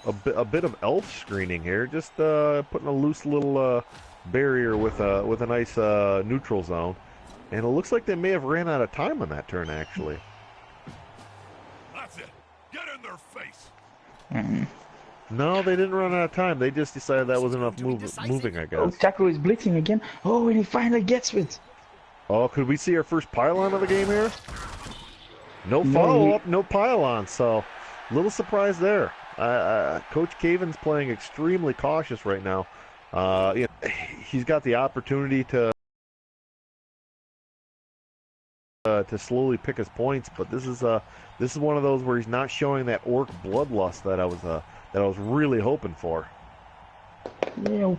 seeing a bit of elf screening here, just putting a loose little barrier with a nice neutral zone, and it looks like they may have ran out of time on that turn actually. That's it. Get in their face. No, they didn't run out of time. They just decided that was enough moving, I guess. Oh, Takru is blitzing again. Oh, and he finally gets it. Oh, could we see our first pylon of the game here? No follow-up, no pylon, so a little surprise there. Coach Coven's playing extremely cautious right now. He's got the opportunity to slowly pick his points, but this is one of those where he's not showing that orc bloodlust that I was really hoping for. Yeah.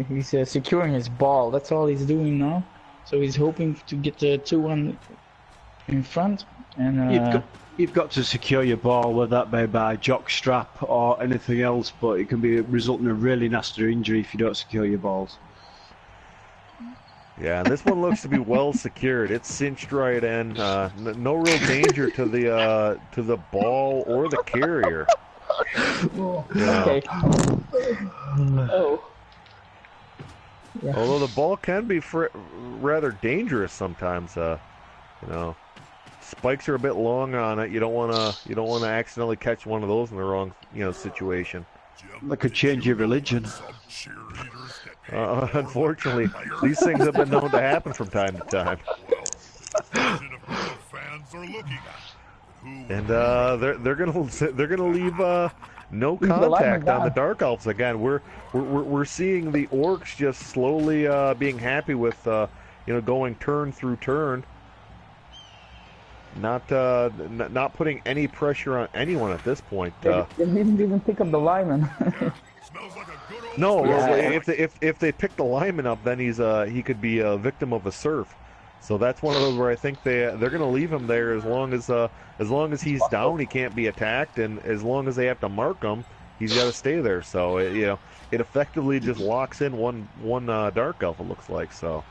He's securing his ball. That's all he's doing now. So he's hoping to get the 2-1 in front. And you've got to secure your ball, whether that be by jock strap or anything else, but it can result in a really nasty injury if you don't secure your balls. Yeah, and this one looks to be well secured. It's cinched right in. No real danger to the ball or the carrier. Okay. Oh. Yeah. Although the ball can be rather dangerous sometimes. Spikes are a bit long on it. You don't want to accidentally catch one of those in the wrong situation. That could change your religion. Unfortunately, these things have been known to happen from time to time. And they're gonna leave no contact on the Dark Elves again. We're seeing the orcs just slowly being happy with going turn through turn, not putting any pressure on anyone at this point. They didn't even pick up the lineman. No, if they pick the lineman up, then he could be a victim of a surf. So that's one of those where I think they're going to leave him there as long as he's down, he can't be attacked, and as long as they have to mark him, he's got to stay there. So it effectively just locks in one Dark Elf. It looks like so.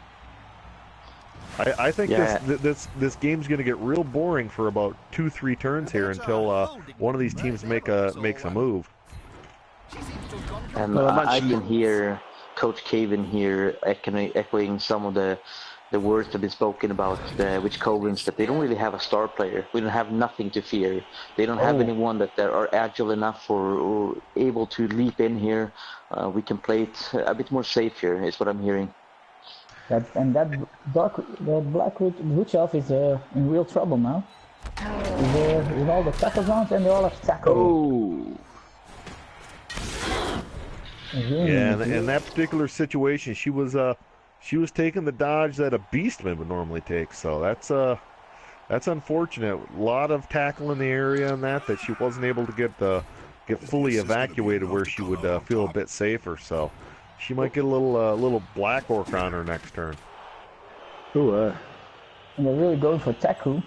I think this game's going to get real boring for about 2-3 turns here until one of these teams makes a move. And I can hear Coach Coven here echoing some of the words that have been spoken about which Covens, that they don't really have a star player. We don't have nothing to fear. They don't have anyone that are agile enough or able to leap in here. We can play it a bit more safe here, is what I'm hearing. That Black Witch Elf is in real trouble now. With all the tackle zones, and they all have tackle. Yeah, in that particular situation, she was taking the dodge that a Beastman would normally take. So that's unfortunate. A lot of tackle in the area and that she wasn't able to get fully evacuated where she would feel a bit safer. So she might get a little Black Orc on her next turn. Ooh, and they're really going for Takru.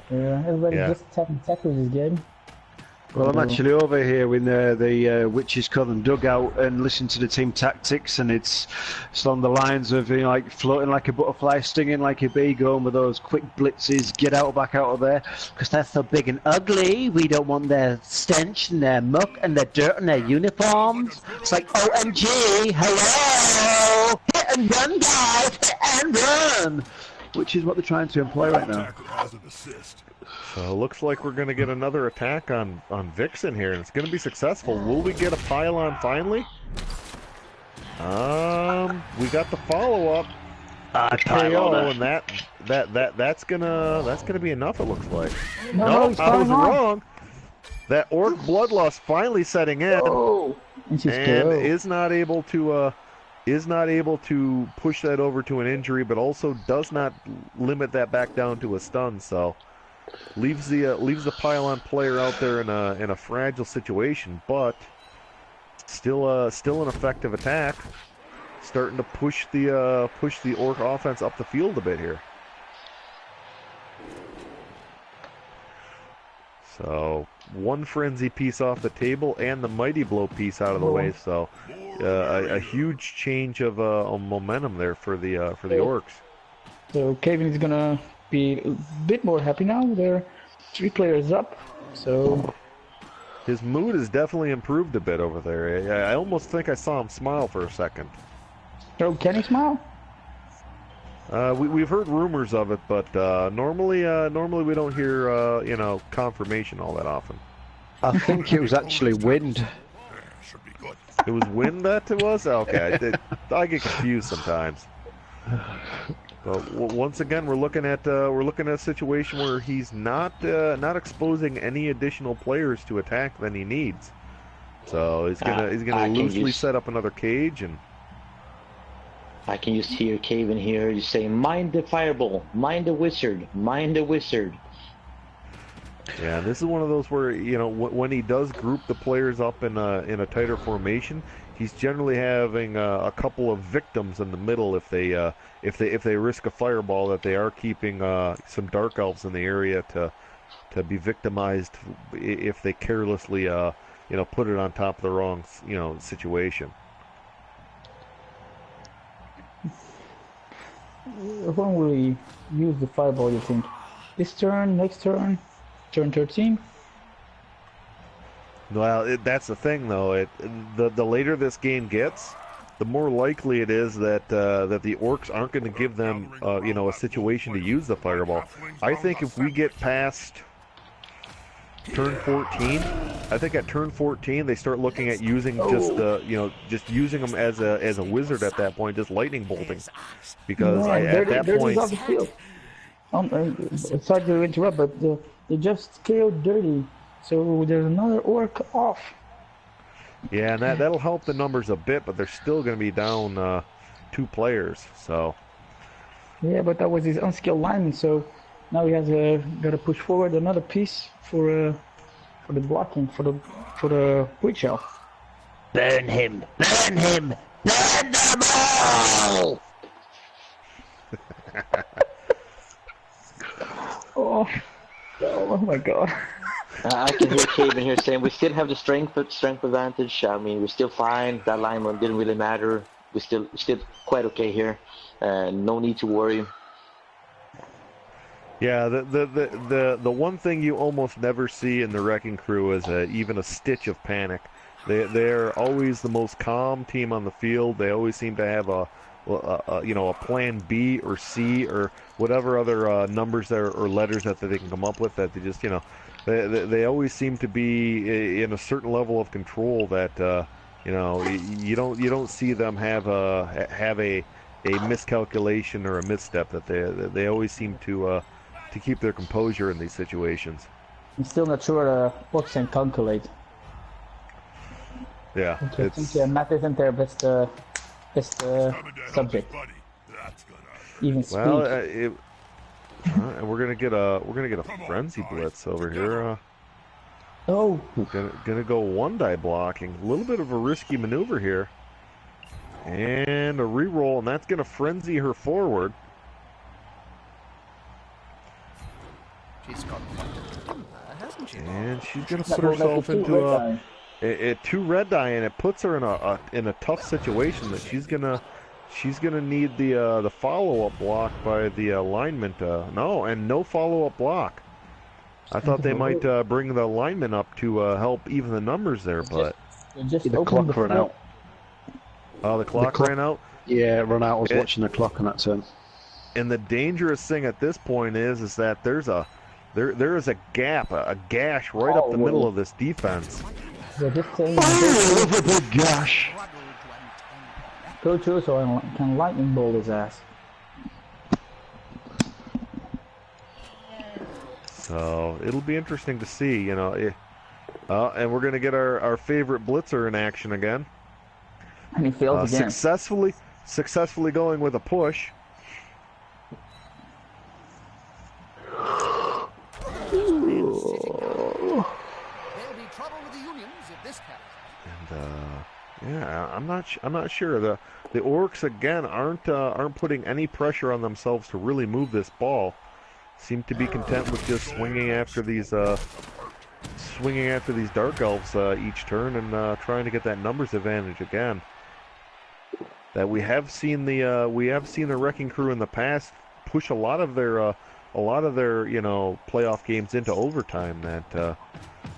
Everybody's just attacking Takru this game. Well, I'm actually over here in the Witches Coven dugout and listening to the team tactics, and it's along the lines of like floating like a butterfly, stinging like a bee, going with those quick blitzes, get back out of there, because they're so big and ugly. We don't want their stench and their muck and their dirt and their uniforms. It's like, OMG, hello, hit and run, guys, hit and run, which is what they're trying to employ right now. So looks like we're going to get another attack on Vixen here, and it's going to be successful. Will we get a pylon finally? We got the follow-up. KO, and that's gonna be enough. It looks like. No, I was wrong. That Orc Bloodlust finally setting in, and is not able to push that over to an injury, but also does not limit that back down to a stun. So. Leaves the pylon player out there in a fragile situation, but still an effective attack. Starting to push the Orc offense up the field a bit here. So one frenzy piece off the table and the mighty blow piece out of the way. So a huge change of momentum there for the Orcs. So Coven is gonna be a bit more happy now. They're 3 players up, so his mood has definitely improved a bit over there. I almost think I saw him smile for a second. So can he smile? We've heard rumors of it, but normally we don't hear confirmation all that often. I think it was actually wind. It was wind that it was? Okay, I get confused sometimes. But once again, we're looking at a situation where he's not exposing any additional players to attack than he needs. So he's gonna loosely set up another cage, and I can just hear Coven here just saying, "Mind the fireball, mind the wizard, mind the wizard." Yeah, this is one of those where when he does group the players up in a tighter formation, he's generally having a couple of victims in the middle if they risk a fireball, that they are keeping some Dark Elves in the area to be victimized if they carelessly put it on top of the wrong situation. When will we use the fireball, you think? This turn, next turn, turn 13? Well, that's the thing, though. The later this game gets, the more likely it is that the Orcs aren't going to give them a situation to use the fireball. I think if we get past turn 14, I think at turn 14 they start looking at using just using them as a wizard at that point, just lightning bolting, because at that point. Off the field. Sorry to interrupt, but they just killed Dirty, so there's another Orc off. Yeah, and that'll help the numbers a bit, but they're still going to be down 2 players. So. Yeah, but that was his unskilled lineman, so now he has got to push forward another piece for the blocking for the Witch Elf. Burn him! Burn him! Burn them all! Oh my God! I can hear Caven here saying we still have the strength advantage. I mean, we're still fine. That line didn't really matter. We're still quite okay here. No need to worry. Yeah, the one thing you almost never see in the Wrecking Crew is even a stitch of panic. They're always the most calm team on the field. They always seem to have a plan B or C or whatever other numbers there or letters that they can come up with that they just they always seem to be in a certain level of control that you don't see them have a miscalculation or a misstep that they always seem to keep their composure in these situations. I'm still not sure Orcs can calculate. Yeah, I think math isn't their best subject. Even speed. Well, and we're gonna get a frenzy blitz over here. Oh, gonna go one die blocking. A little bit of a risky maneuver here, and a reroll, and that's gonna frenzy her forward. She's got hasn't she? And she's gonna put herself into a 2 red die, and it puts her in a tough situation that she's gonna need the follow-up block by the alignment. No follow-up block. I thought they might bring the lineman up to help even the numbers there, but the clock ran out. Oh, the clock ran out. Yeah, it ran out. I was watching the clock on that turn. And the dangerous thing at this point is that there is a gap, a gash right up the middle of this defense. Yeah, just saying. Gosh. Coach also can lightning bolt his ass. So it'll be interesting to see, and we're gonna get our favorite blitzer in action again. And he fails again. Successfully going with a push. Yeah, I'm not sure. The Orcs again aren't putting any pressure on themselves to really move this ball. Seem to be content with just swinging after these Dark Elves each turn and trying to get that numbers advantage again. That we have seen the Wrecking Crew in the past push a lot of their playoff games into overtime.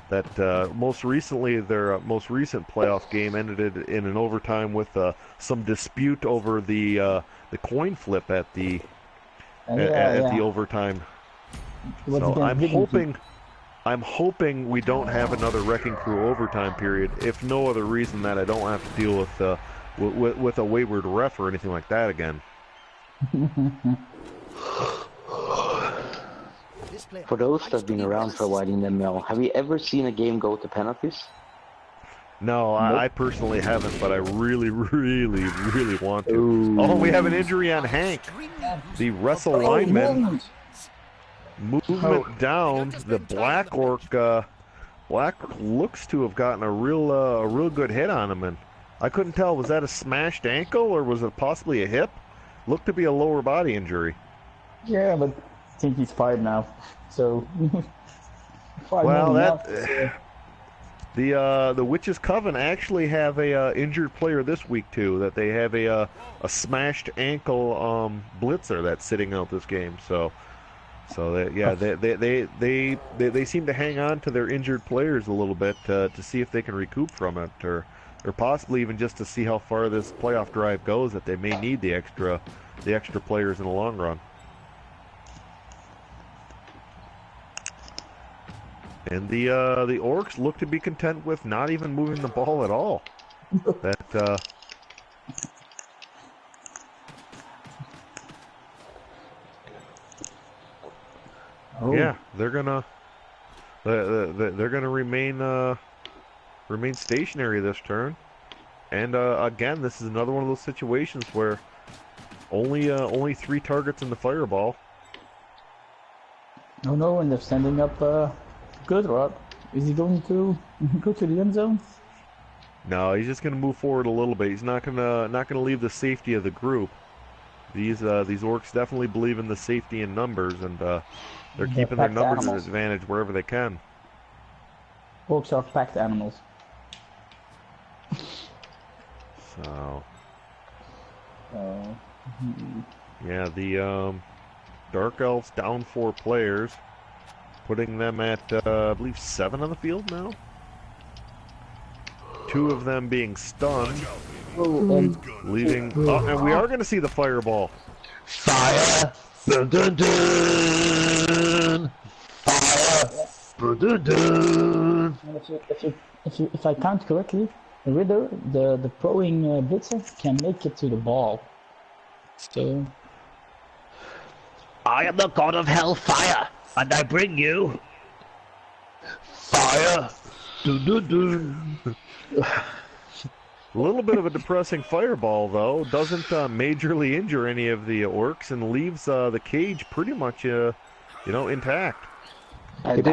That most recently their most recent playoff game ended in an overtime with some dispute over the coin flip at the overtime. So I'm hoping we don't have another Wrecking Crew overtime period. If no other reason that I don't have to deal with a wayward ref or anything like that again. For those that have been around for a while in MML, have you ever seen a game go to penalties? No, I personally haven't, but I really, really, really want to. Ooh. Oh, we have an injury on Hank. The wrestle lineman. Movement down. The Black Orc looks to have gotten a real good hit on him, and I couldn't tell, was that a smashed ankle or was it possibly a hip? Looked to be a lower body injury. Yeah, but I think he's 5 now. So the Witches Coven actually have a injured player this week too. That they have a smashed ankle blitzer that's sitting out this game. So they seem to hang on to their injured players a little bit to see if they can recoup from it, or possibly even just to see how far this playoff drive goes. That they may need the extra players in the long run. And the Orcs look to be content with not even moving the ball at all. Yeah, they're gonna remain stationary this turn. And again, this is another one of those situations where only 3 targets in the fireball. Oh no, and they're sending up Good Rod. Is he going to go to the end zone? No, he's just going to move forward a little bit. He's not gonna leave the safety of the group. These Orcs definitely believe in the safety in numbers, and they're keeping their numbers at advantage wherever they can. Orcs are packed animals. So, So, yeah, the Dark Elves down 4 players, putting them at, I believe, 7 on the field now. 2 of them being stunned, leaving. Oh, and we are going to see the fireball. Fire! Dun, dun, dun. Fire! Dun, dun, dun. and if I count correctly, the Ritter, the proing blitzer can make it to the ball. So I am the god of hellfire, and I bring you fire. Dun, dun, dun. A little bit of a depressing fireball, though. Doesn't majorly injure any of the orcs and leaves the cage pretty much, intact. It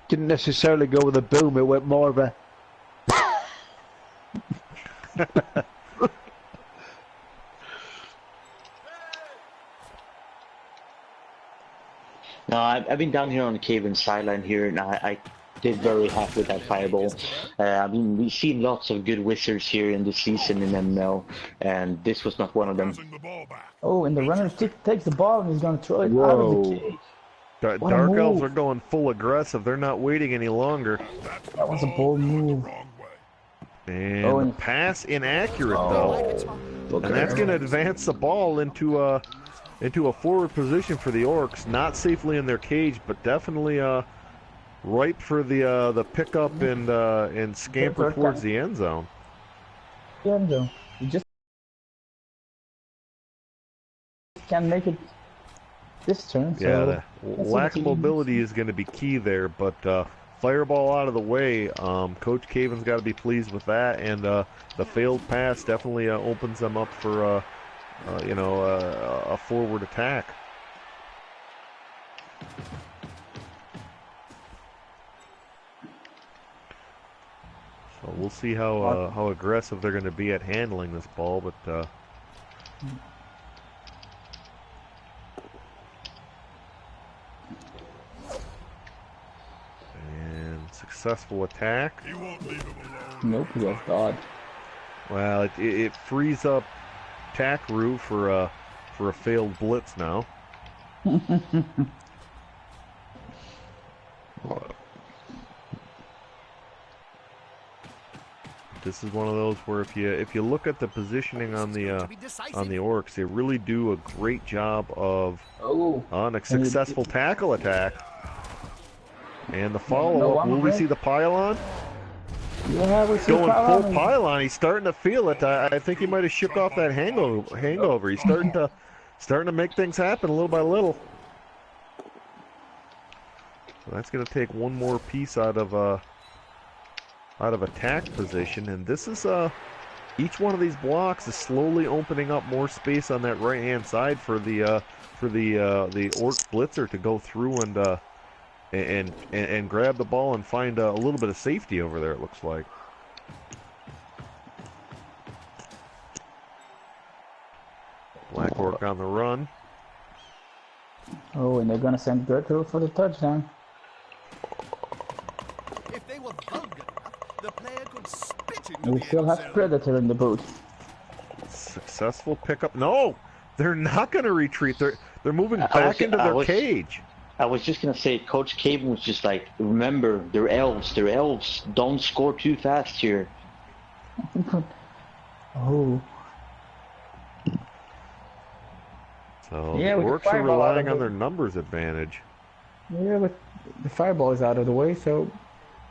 didn't necessarily go with a boom. It went more of a. No, I've been down here on the Coven sideline here, and I did very happy with that fireball. I mean, we've seen lots of good wizards here in the season in MML, and this was not one of them. Passing the ball back. oh, and the runner takes the ball and he's gonna throw it out Whoa. of the cage. What a Dark Elves move. are going full aggressive. They're not waiting any longer. That's the That was a ball bold going the move. wrong way. And Oh, the and- pass inaccurate, though. Okay. And that's going to advance the ball into a forward position for the Orcs. Not safely in their cage, but definitely ripe for the pickup and scamper towards the end zone. Yeah, no. You just can't make it this turn. So Yeah, the that's lack of what the team mobility is going to be key there, but fireball out of the way. Coach Caven's got to be pleased with that, and the failed pass definitely opens them up for a forward attack. So we'll see how aggressive they're going to be at handling this ball, but. Successful attack. He won't leave him alone. Nope, he has God. Well, it frees up Takru for a failed blitz now. This is one of those where if you look at the positioning on the orcs, they really do a great job of on a successful tackle attack. And the follow-up, will we see the pylon? Yeah, we see Going full pylon. pylon, he's starting to feel it. I think he might have shook off that hangover. He's starting to make things happen little by little. So that's going to take one more piece out of attack position, and this is each one of these blocks is slowly opening up more space on that right-hand side for the orc blitzer to go through and grab the ball and find a little bit of safety over there, it looks like. Black Orc on the run. Oh, and they're gonna send Gertrude for the touchdown. If they were vulgar enough, the player could spit into And we the still end have zone. Predator in the boot. Successful pickup. No! They're not going to retreat. They're moving back into their cage. I was just gonna say, Coach Caven was just like, remember, they're elves. They're elves. Don't score too fast here. Oh. So Yeah, the with the Orcs are fireball out relying of on the- their numbers advantage. Yeah, but the fireball is out of the way, so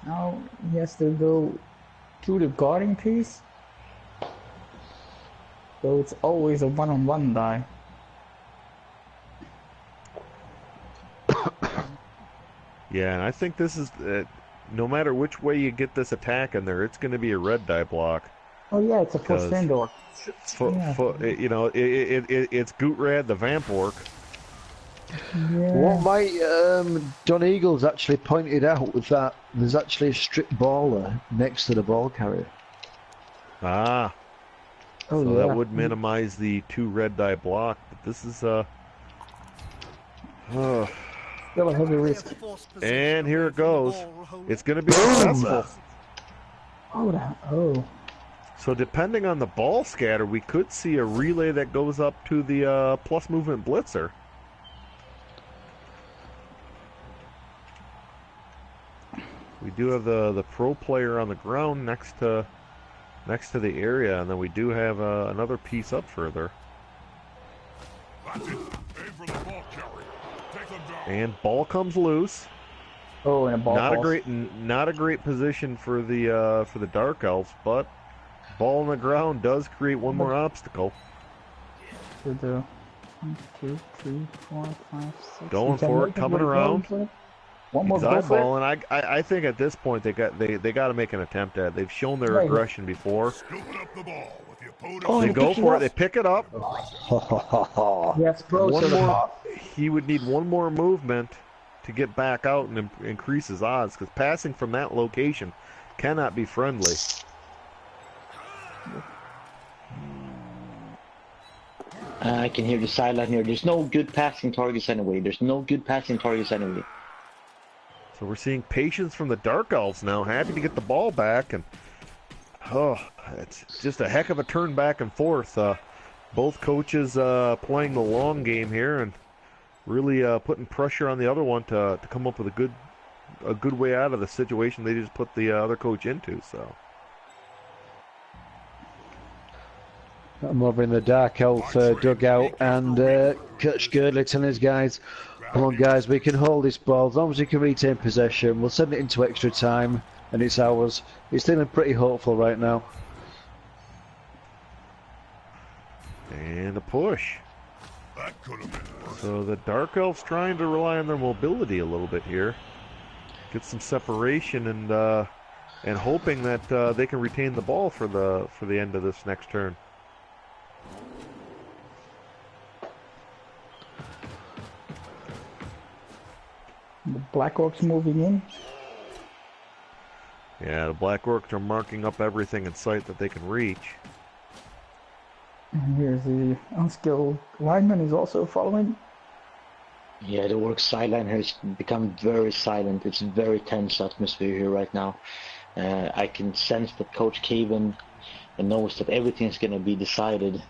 now he has to go to the guarding piece. So it's always a one-on-one die. Yeah, and I think this is, no matter which way you get this attack in there, it's going to be a red die block. Oh yeah, it's a full Because- stand door. It's Gootrad the Vamp Orc. Yeah. What my Don Eagles actually pointed out was that there's actually a strip baller next to the ball carrier. Ah, Oh so yeah. that would minimize the 2 red die block. But this is Still a heavy risk. And here it goes. It's going to be successful. Oh. So depending on the ball scatter, we could see a relay that goes up to the plus movement blitzer. We do have the pro player on the ground next to the area, and then we do have another piece up further. And ball comes loose. Oh, and a ball falls. Not a great position for the Dark Elves, but ball on the ground does create one more obstacle. To the 1, 2, 3, 4, 5, 6. Going for it, coming around. One more He's eyeballing. I think at this point they got to make an attempt at it. They've shown their aggression before. They go for it. They pick it up. Yes, bro. He would need one more movement to get back out and increase his odds, because passing from that location cannot be friendly. I can hear the sideline here. There's no good passing targets anyway. So we're seeing patience from the Dark Elves now, happy to get the ball back, and it's just a heck of a turn back and forth. Both coaches playing the long game here and really putting pressure on the other one to come up with a good way out of the situation they just put the other coach into. So I'm over in the Dark Elf dugout, and Coach Girdley telling his guys, come on guys, we can hold this ball as long as we can retain possession. We'll send it into extra time and it's ours. He's feeling pretty hopeful right now. And a push. So the Dark Elves trying to rely on their mobility a little bit here. Get some separation and hoping that they can retain the ball for the end of this next turn. The Black Orcs moving in. Yeah, the Black Orcs are marking up everything in sight that they can reach. And here's the unskilled lineman is also following. Yeah, the Orc sideline has become very silent. It's a very tense atmosphere here right now. I can sense that Coach Coven knows that everything's going to be decided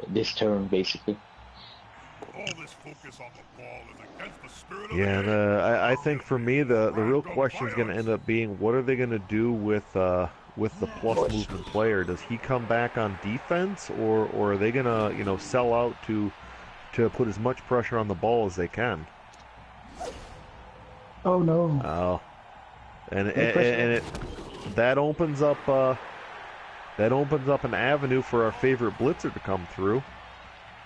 this turn, basically. All this focus on the ball is against the spirit of Yeah, and I think for me the real question is going to end up being, what are they going to do with the plus movement player? Does he come back on defense, or are they going to sell out to put as much pressure on the ball as they can? Oh no! Oh, and that opens up an avenue for our favorite blitzer to come through.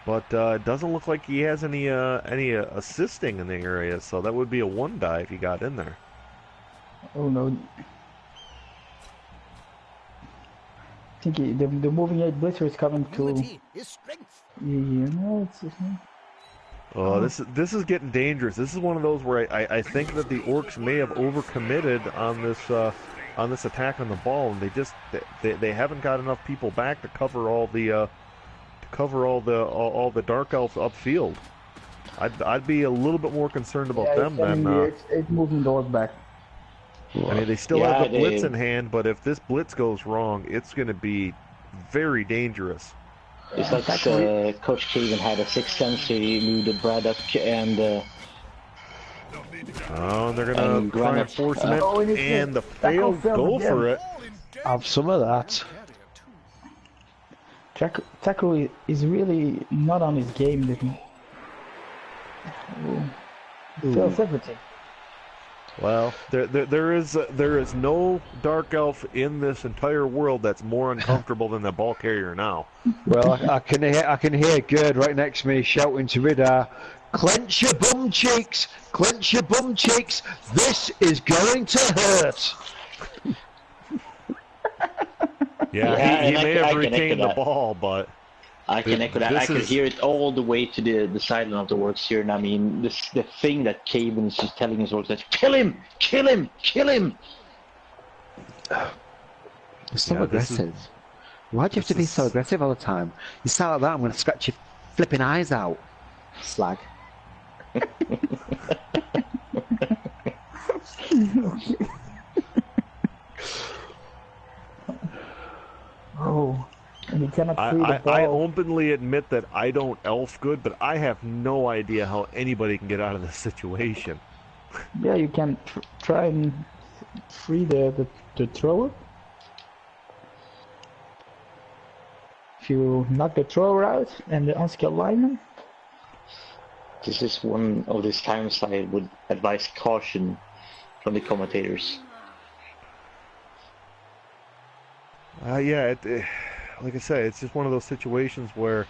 But it doesn't look like he has any assisting in the area, so that would be a one die if he got in there. Oh no! I think the moving 8 blitzer is coming to. Oh, this is getting dangerous. This is one of those where I think that the Orcs may have overcommitted on this attack on the ball, and they haven't got enough people back to cover all the Dark Elves upfield. I'd be a little bit more concerned about them than. It's moving the Orc back. I mean, they still have the blitz in hand, but if this blitz goes wrong, it's going to be very dangerous. It's like Coach Coven had a sixth sense. He moved the Braddock and. Oh, they're going to try and force him in, and the failed go for it. Have some of that. Takru is really not on his game. Fails everything. Well, there is no Dark Elf in this entire world that's more uncomfortable than the ball carrier now. Well, I can hear Gerd right next to me shouting to Ridar, "Clench your bum cheeks! Clench your bum cheeks! This is going to hurt!" Yeah, he may have retained the ball, but I can echo that. I could hear it all the way to the sideline of the Orcs here, and I mean, the thing that Coven is just telling his Orcs that kill him, kill him, kill him. It's so aggressive. Why do you have to be so aggressive all the time? You start like that, I'm going to scratch your flipping eyes out. Slag. Oh, and you cannot free the ball. I openly admit that I don't elf good, but I have no idea how anybody can get out of this situation. Yeah, you can try and free the thrower. If you knock the thrower out and the unskilled lineman. This is one of these times I would advise caution from the commentators. Yeah, like I say, it's just one of those situations where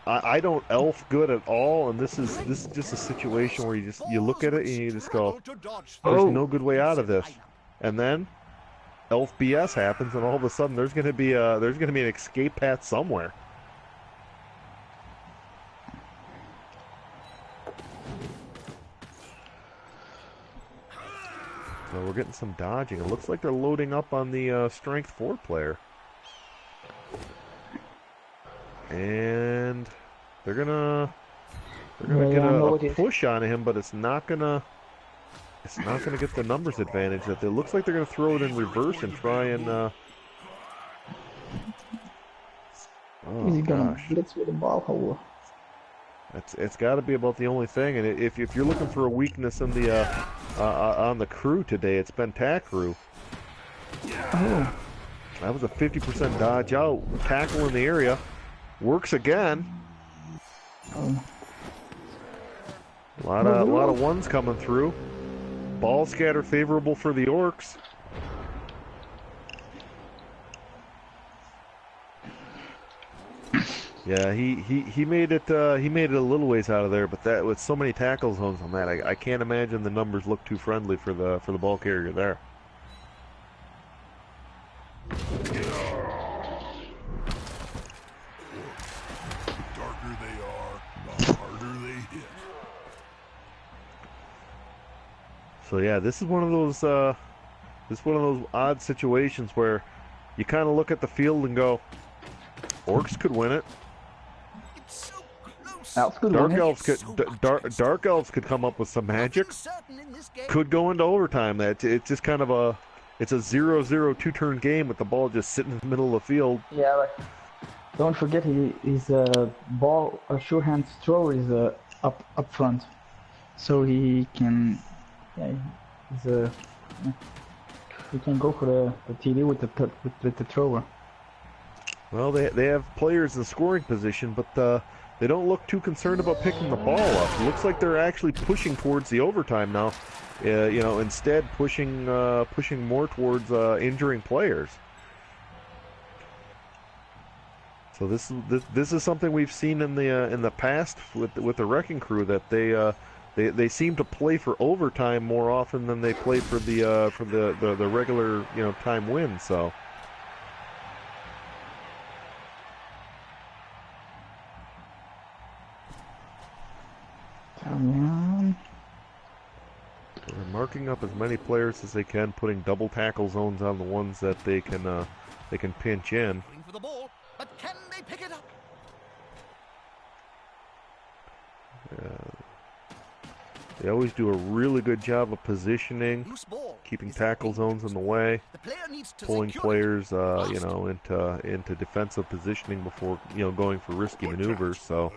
I don't elf good at all, and this is just a situation where you look at it and you just go, there's no good way out of this, and then elf BS happens, and all of a sudden there's going to be an escape path somewhere. So we're getting some dodging. It looks like they're loading up on the strength 4 player. And they're gonna get a push on him, but it's not gonna get the numbers advantage. That it looks like they're gonna throw it in reverse and try and. Is he gonna blitz with the ball holder? It's got to be about the only thing. And if you're looking for a weakness in the on the crew today, it's been Takru. Oh. That was a 50% dodge out, tackle in the area, works again. Oh. A lot of ones coming through. Ball scatter favorable for the Orcs. Yeah, he made it a little ways out of there, but that with so many tackle zones on that, I can't imagine the numbers look too friendly for the ball carrier there. The darker they are, the harder they hit. So yeah, this is one of those odd situations where you kind of look at the field and go, Orcs could win it. Dark elves could come up with some magic. Could go into overtime. It's just kind of a 0-0 two-turn game with the ball just sitting in the middle of the field. Yeah, but don't forget his ball sure hand thrower is up front, so he can he can go for the TD with the thrower. Well, they have players in scoring position, but they don't look too concerned about picking the ball up. It looks like they're actually pushing towards the overtime now. Instead pushing more towards injuring players. So this is something we've seen in the past with the Wrecking Crew, that they seem to play for overtime more often than they play for the regular time win. So. They're marking up as many players as they can, putting double tackle zones on the ones that they can pinch in. For the ball, but can they pick it up? They always do a really good job of positioning, keeping tackle zones in the way, pulling players, into defensive positioning before going for risky maneuvers. So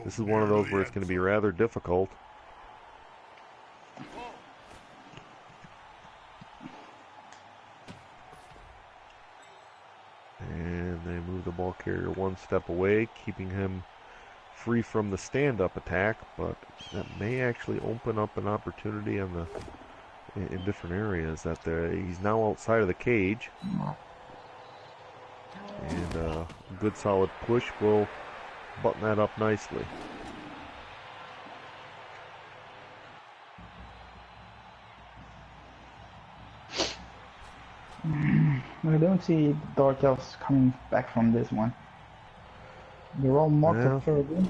this is one of those where it's going to be rather difficult. And they move the ball carrier one step away, keeping him free from the stand-up attack, but that may actually open up an opportunity in different areas. That he's now outside of the cage, and a good solid push will button that up nicely. I don't see Dark Elves coming back from this one. They're all marked up for a win.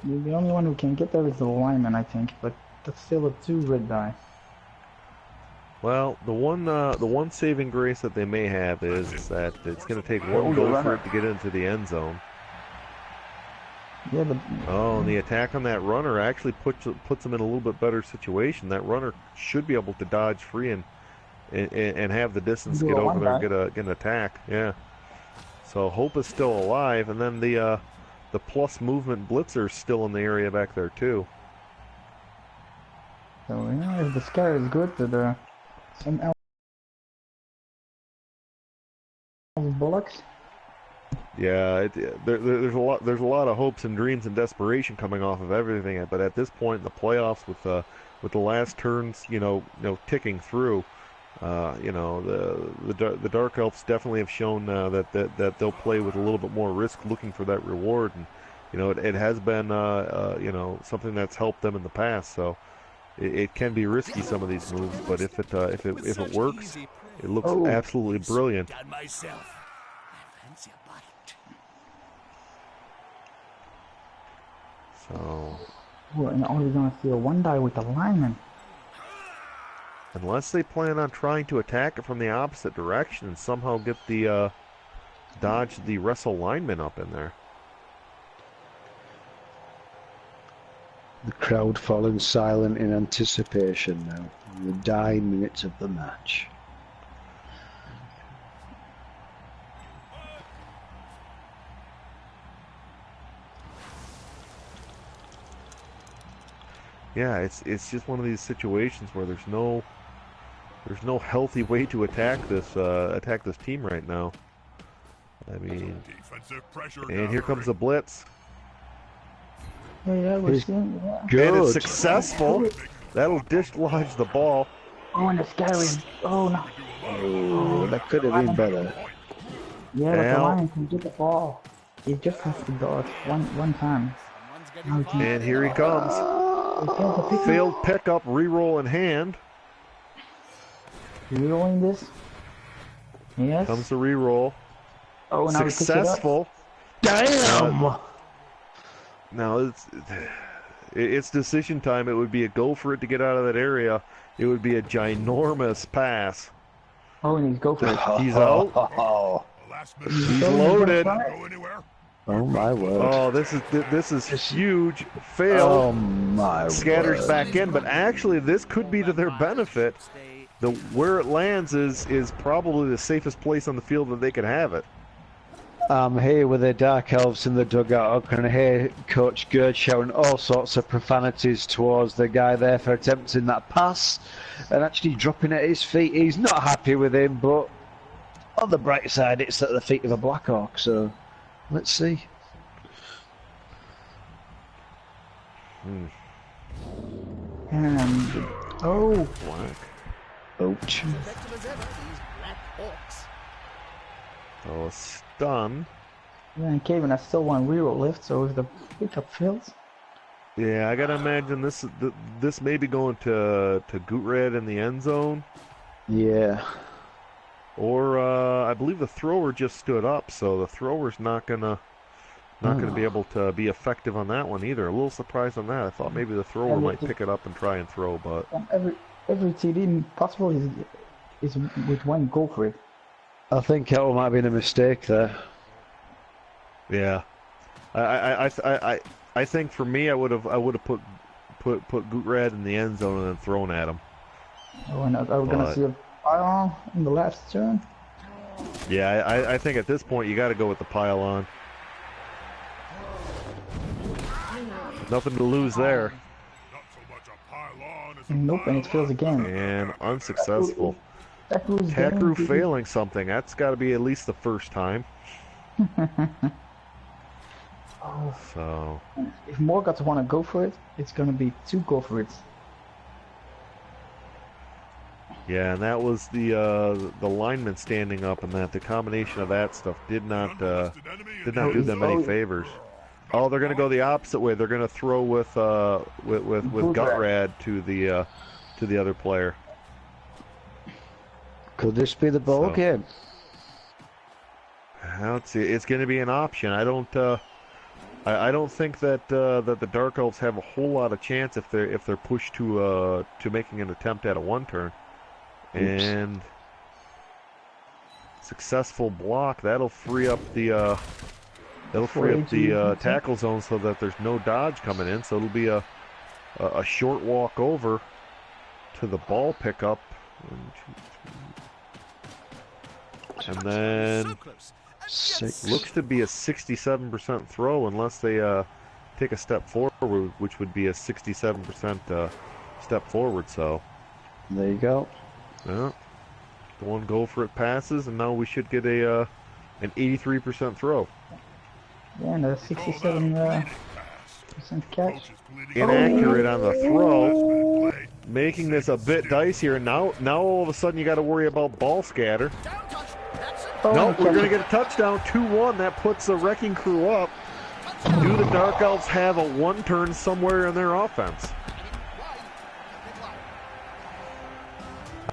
The only one who can get there is the lineman, I think, but that's still a 2 red die. Well, the one saving grace that they may have is that it's going to take one go for it to get into the end zone. Yeah, but Oh, and the attack on that runner actually puts them in a little bit better situation. That runner should be able to dodge free and have the distance do get a over one there and die. get an attack. Yeah. So Hope is still alive, and then the plus movement Blitzer's still in the area back there too. So yeah, if the scare is good, some else bullocks. Yeah, there's a lot of hopes and dreams and desperation coming off of everything. But at this point in the playoffs, with the last turns, ticking through, the Dark Elves definitely have shown that they'll play with a little bit more risk, looking for that reward, and it has been something that's helped them in the past. So it can be risky, some of these moves, but if it works, it looks absolutely brilliant. So, And are we gonna see a one die with the lineman? unless they plan on trying to attack it from the opposite direction and somehow get the dodge the wrestle lineman up in there. The crowd falling silent in anticipation now. In the dying minutes of the match. Yeah, it's just one of these situations where there's no healthy way to attack this team right now. I mean, and here comes the blitz. Yeah, we're seeing. Yeah. Good. And it's successful. That'll dislodge the ball. Oh, and the scare is. Oh no. Oh, that could have been better. Yeah, but the Now- lineman can get the ball. He just has to dodge one time. Now he can. And here he comes. Failed pickup, reroll in hand. Rerolling this. Yes. Comes the reroll. Oh, now Successful. Damn! Now it's decision time. It would be a go for it to get out of that area. It would be a ginormous pass. Oh, and he's go for it. He's out. He's loaded. Oh my word. Oh, this is huge. Fail. Oh my Scatters word. back in, but actually this could be to their benefit. Where it lands is probably the safest place on the field that they could have it. I'm here with the Dark Elves in the dugout. I can hear Coach Gerd shouting all sorts of profanities towards the guy there for attempting that pass and actually dropping at his feet. He's not happy with him, but on the bright side, it's at the feet of a Blackhawk, so let's see. And oh, Black. Ouch. Oh, stun. yeah, and Coven has still one reroll left. So if the pickup fails, Yeah, I gotta imagine this may be going to Gootred in the end zone, Yeah. or I believe the thrower just stood up, so the thrower's not gonna be able to be effective on that one either. A little surprised on that. I thought maybe the thrower might pick it up and try and throw, but every TD possible is with one go for it. I think that might have been a mistake there. yeah, I think for me I would have put Gootred in the end zone and then thrown at him. Oh, and are we gonna see a pylon in the last turn? Yeah, I think at this point you got to go with the pylon. Nothing to lose there. Nope, and it fails again. And unsuccessful. Takru's Takru getting- failing something. That's got to be at least the first time. Oh, So, if Morgoths want to go for it, it's gonna be two go for it. yeah, and that was the lineman standing up, and that the combination of that stuff did not do them any favors. Oh, they're going to go the opposite way. They're going to throw with Gutrad to the other player. Could this be the ball So- game? Let's see. It's going to be an option. I don't think that the Dark Elves have a whole lot of chance if they're pushed to making an attempt at a one turn. Oops. And successful block. That'll free up the That'll free up the tackle zone so that there's no dodge coming in. So it'll be a short walk over to the ball pickup. 1, 2, 3. And then looks to be a 67% throw unless they take a step forward, which would be a 67% step forward. So there you go. Yeah, the one go for it passes, and now we should get an 83% throw. Yeah, and a 67% catch. Inaccurate on the throw, making this a bit dicier. Now all of a sudden you got to worry about ball scatter. No, we're going to get a touchdown, 2-1. That puts the Wrecking Crew up. Do the Dark Elves have a one-turn somewhere in their offense?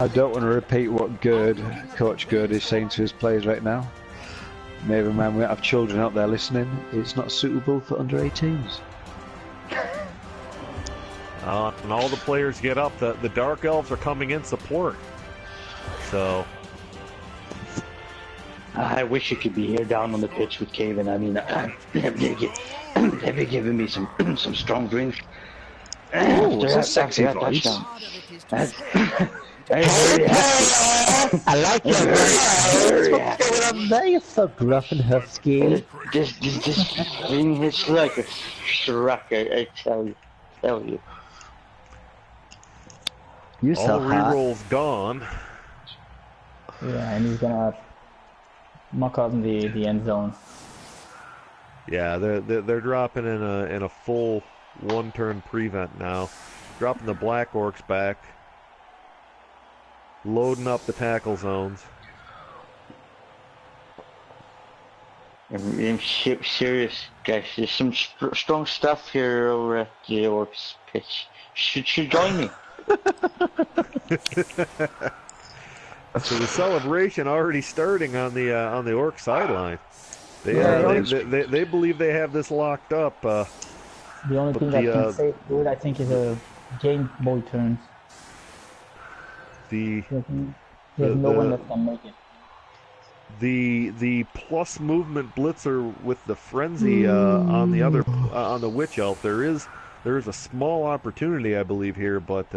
I don't want to repeat what Coach Gerd is saying to his players right now. Maybe, man, we have children out there listening. It's not suitable for under 18s. And all the players get up. The Dark Elves are coming in support. So I wish you could be here down on the pitch with Coven. I mean, they've been giving me some strong drinks. Oh, that's a sexy voice. I'm very happy. I like your voice. What's going on there? You're so gruff and husky. This thing is like a truck, I tell you. You're so all the rerolls gone. Yeah, and he's gonna muck out in the end zone. Yeah, they're dropping in a full one-turn prevent now. Dropping the Black Orcs back. Loading up the tackle zones. I'm serious, guys. There's some strong stuff here over at the Orcs pitch. Should join me. So the celebration already starting on the Orc sideline. They believe they have this locked up. The only thing that can save good, I think, is a Game Boy turns. There's no one that can make it. The plus movement blitzer with the frenzy on the Witch Elf. There is a small opportunity, I believe, here, but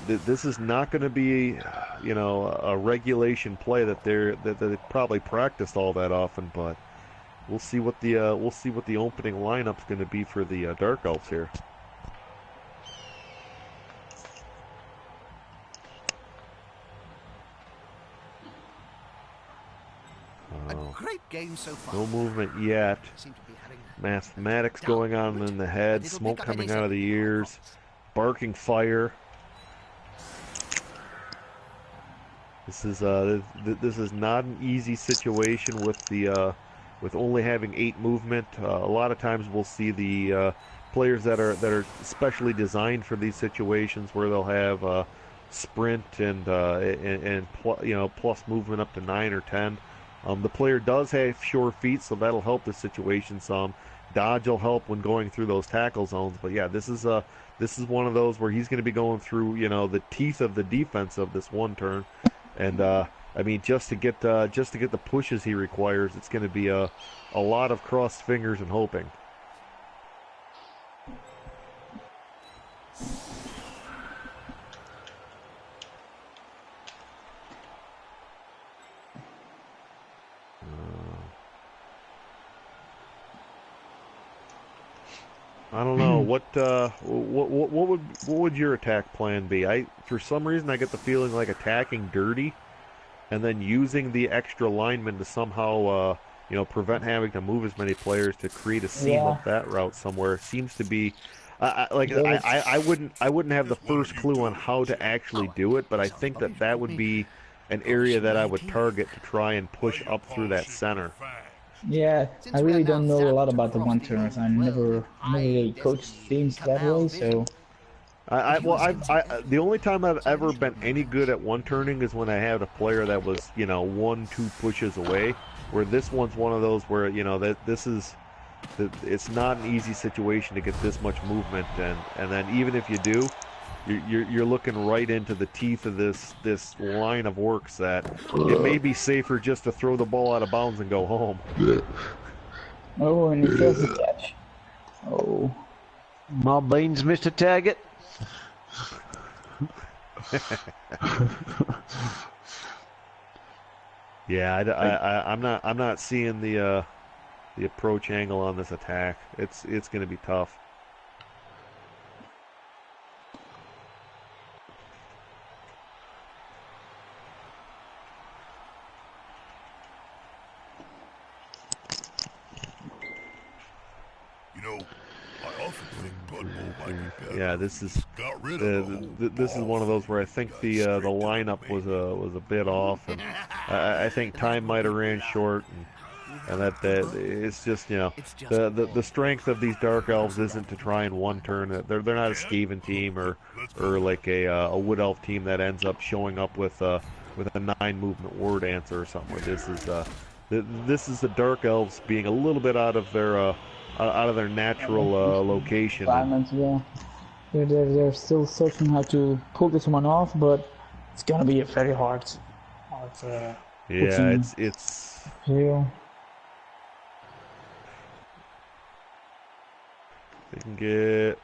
this is not going to be a regulation play that they probably practiced all that often. But we'll see what the opening lineup's going to be for the Dark Elves here. Great game so far. No movement yet. Mathematics going on in the head, smoke coming out of the ears, barking fire. This is not an easy situation with only having 8 movement. A lot of times we'll see the players that are specially designed for these situations where they'll have sprint and plus movement up to 9 or 10. The player does have sure feet, so that'll help the situation some. Dodge will help when going through those tackle zones. But yeah, this is one of those where he's going to be going through the teeth of the defense of this one turn, and I mean just to get the pushes he requires, it's going to be a lot of crossed fingers and hoping. I don't know what would your attack plan be? For some reason I get the feeling like attacking dirty, and then using the extra linemen to somehow prevent having to move as many players to create a seam up that route somewhere seems to be. I wouldn't have the first clue on how to actually do it, but I think that would be an area that I would target to try and push up through that center. Yeah, I really don't know a lot about the one-turners. I never really coached teams that way, so. The only time I've ever been any good at one-turning is when I had a player that was 1-2 pushes away. Where this one's one of those where it's not an easy situation to get this much movement, and then even if you do, you're looking right into the teeth of this line of orcs that it may be safer just to throw the ball out of bounds and go home. Oh, and he fails the catch. Oh. Malbine's missed a target. Yeah, I'm not seeing the approach angle on this attack. It's going to be tough. You know, I often think Blood Bowl might be better. Yeah, this is Got rid of this is one of those where I think the lineup was a bit off, and I think time might have ran short, and that it's just, you know, the strength of these Dark Elves isn't to try and one turn. They're not a Skaven team or like a Wood Elf team that ends up showing up with a 9 movement word answer or something. This is the Dark Elves being a little bit out of their natural location. Environment, yeah. They're still searching how to pull this one off, but it's gonna be a very hard. Yeah, it's. Yeah. They can get.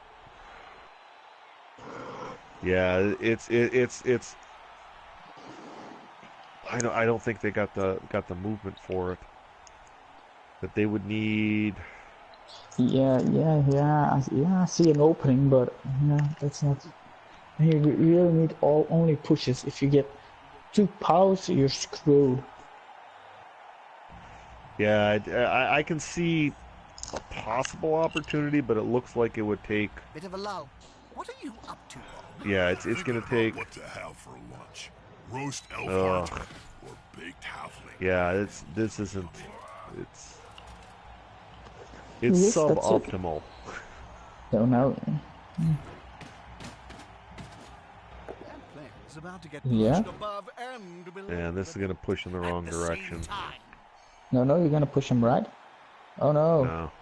Yeah, it's. I don't think they got the movement for it. That they would need. Yeah. I see an opening, but yeah, that's not. You really need only pushes. If you get 2 powers, you're screwed. Yeah, I can see a possible opportunity, but it looks like it would take. Bit of a lull. What are you up to? Yeah, it's gonna take. What to have for lunch? Roast elf heart or baked halfling? Yeah, this isn't. It's Yes, suboptimal. So now. Yeah. And this is gonna push in the wrong direction. No, you're gonna push him right. Oh no. No.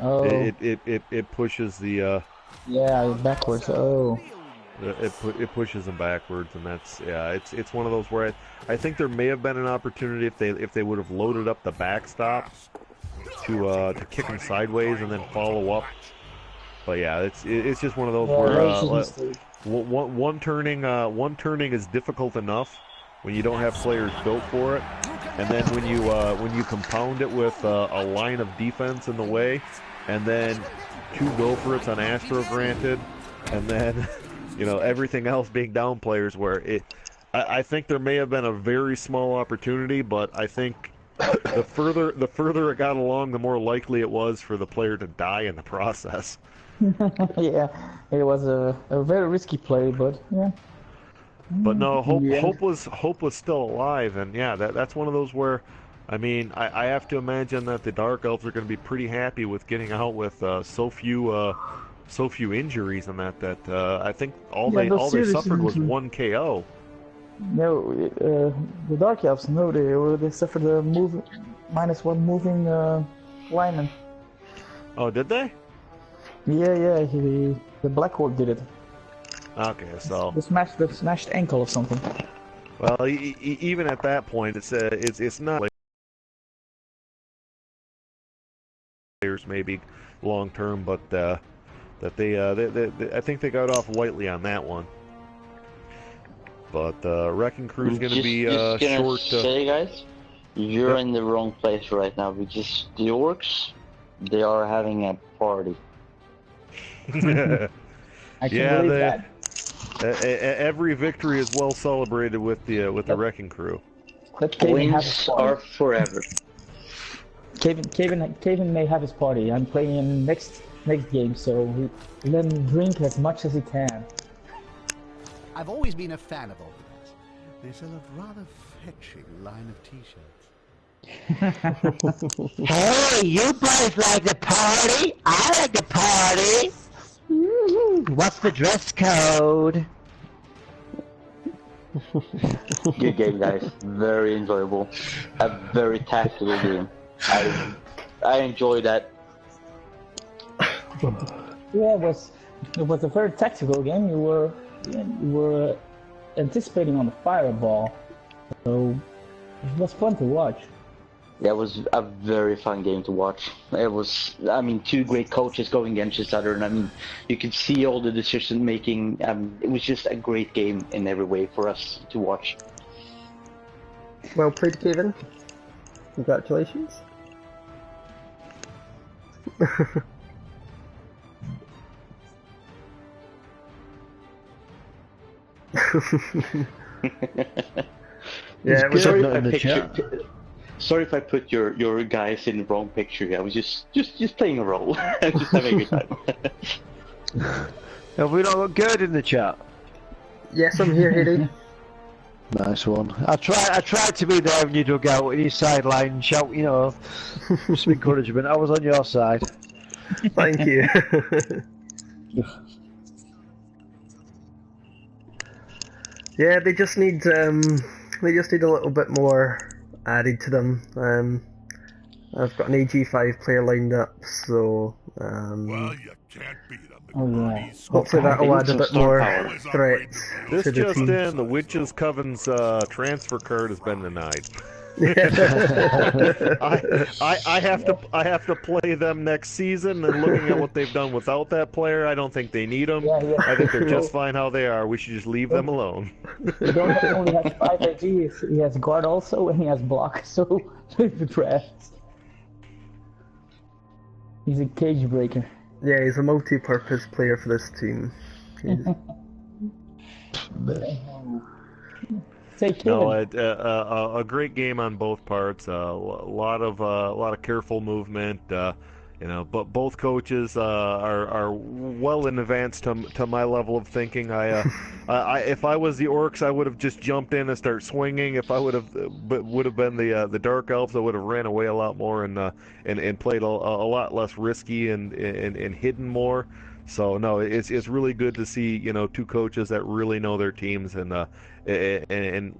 Oh. It pushes the. Yeah, backwards. Oh. It pushes them backwards, and that's it's one of those where I think there may have been an opportunity if they would have loaded up the backstop to kick them sideways and then follow up. But yeah, it's just one of those where one turning is difficult enough when you don't have players built for it, and then when you compound it with a line of defense in the way, and then 2 go for it's on Astro granted, and then everything else being down players where I think there may have been a very small opportunity, but I think the further it got along, the more likely it was for the player to die in the process. Yeah, it was a very risky play, but yeah. But no, hope was still alive, and yeah, that's one of those where, I mean, I have to imagine that the Dark Elves are going to be pretty happy with getting out with so few injuries, and that I think all they suffered was 1 KO. No, the Dark Elves, no, they suffered a -1 moving lineman. Oh, did they? Yeah, the Black Orc did it. Okay, so the smashed ankle or something. Well, even at that point, it's not like players maybe long term, but that they I think they got off lightly on that one. But Wrecking Crew's going to be short. Say, guys, you're in the wrong place right now. Because the orcs, they are having a party. I can believe that. Every victory is well celebrated with the Wrecking Crew. Wins are forever. Kevin may have his party. I'm playing in next game, so let him drink as much as he can. I've always been a fan of all this. They sell a rather fetching line of t-shirts. Hey, you boys like the party? I like the party. What's the dress code? Good game, guys. Very enjoyable. A very tactical game. I enjoy that. Yeah, it was a very tactical game. You were anticipating on the fireball, so it was fun to watch. Yeah, it was a very fun game to watch. It was, I mean, two great coaches going against each other, and I mean, you could see all the decision making. It was just a great game in every way for us to watch. Well played, Kevin. Congratulations. Yeah, it was sorry, in the chat. Sorry if I put your guys in the wrong picture. I was just playing a role. Just having a good time. Have we not got good in the chat? Yes, I'm here, Eddie. Nice one. I tried to be there when you dug out in your sideline, shout, you know, some encouragement. I was on your side. Thank you. Yeah, they just need a little bit more added to them. I've got an AG5 player lined up, so Well, you can't beat them. Oh yeah. hopefully that'll add a bit more power. threats This to the just team. in, the Witches Coven's transfer card has been denied. I have to play them next season, and looking at what they've done without that player, I don't think they need them. Yeah. I think they're just fine how they are. We should just leave them alone. He only has 5 AGs. He has guard also, and he has block. So leave the rest. He's a cage breaker. Yeah, he's a multi-purpose player for this team. No, a great game on both parts. A lot of careful movement. You know, but both coaches are well in advance to my level of thinking. If I was the Orcs, I would have just jumped in and start swinging. If I would have been the Dark Elves, I would have ran away a lot more and played a lot less risky and hidden more. So no, it's really good to see, you know, two coaches that really know their teams, and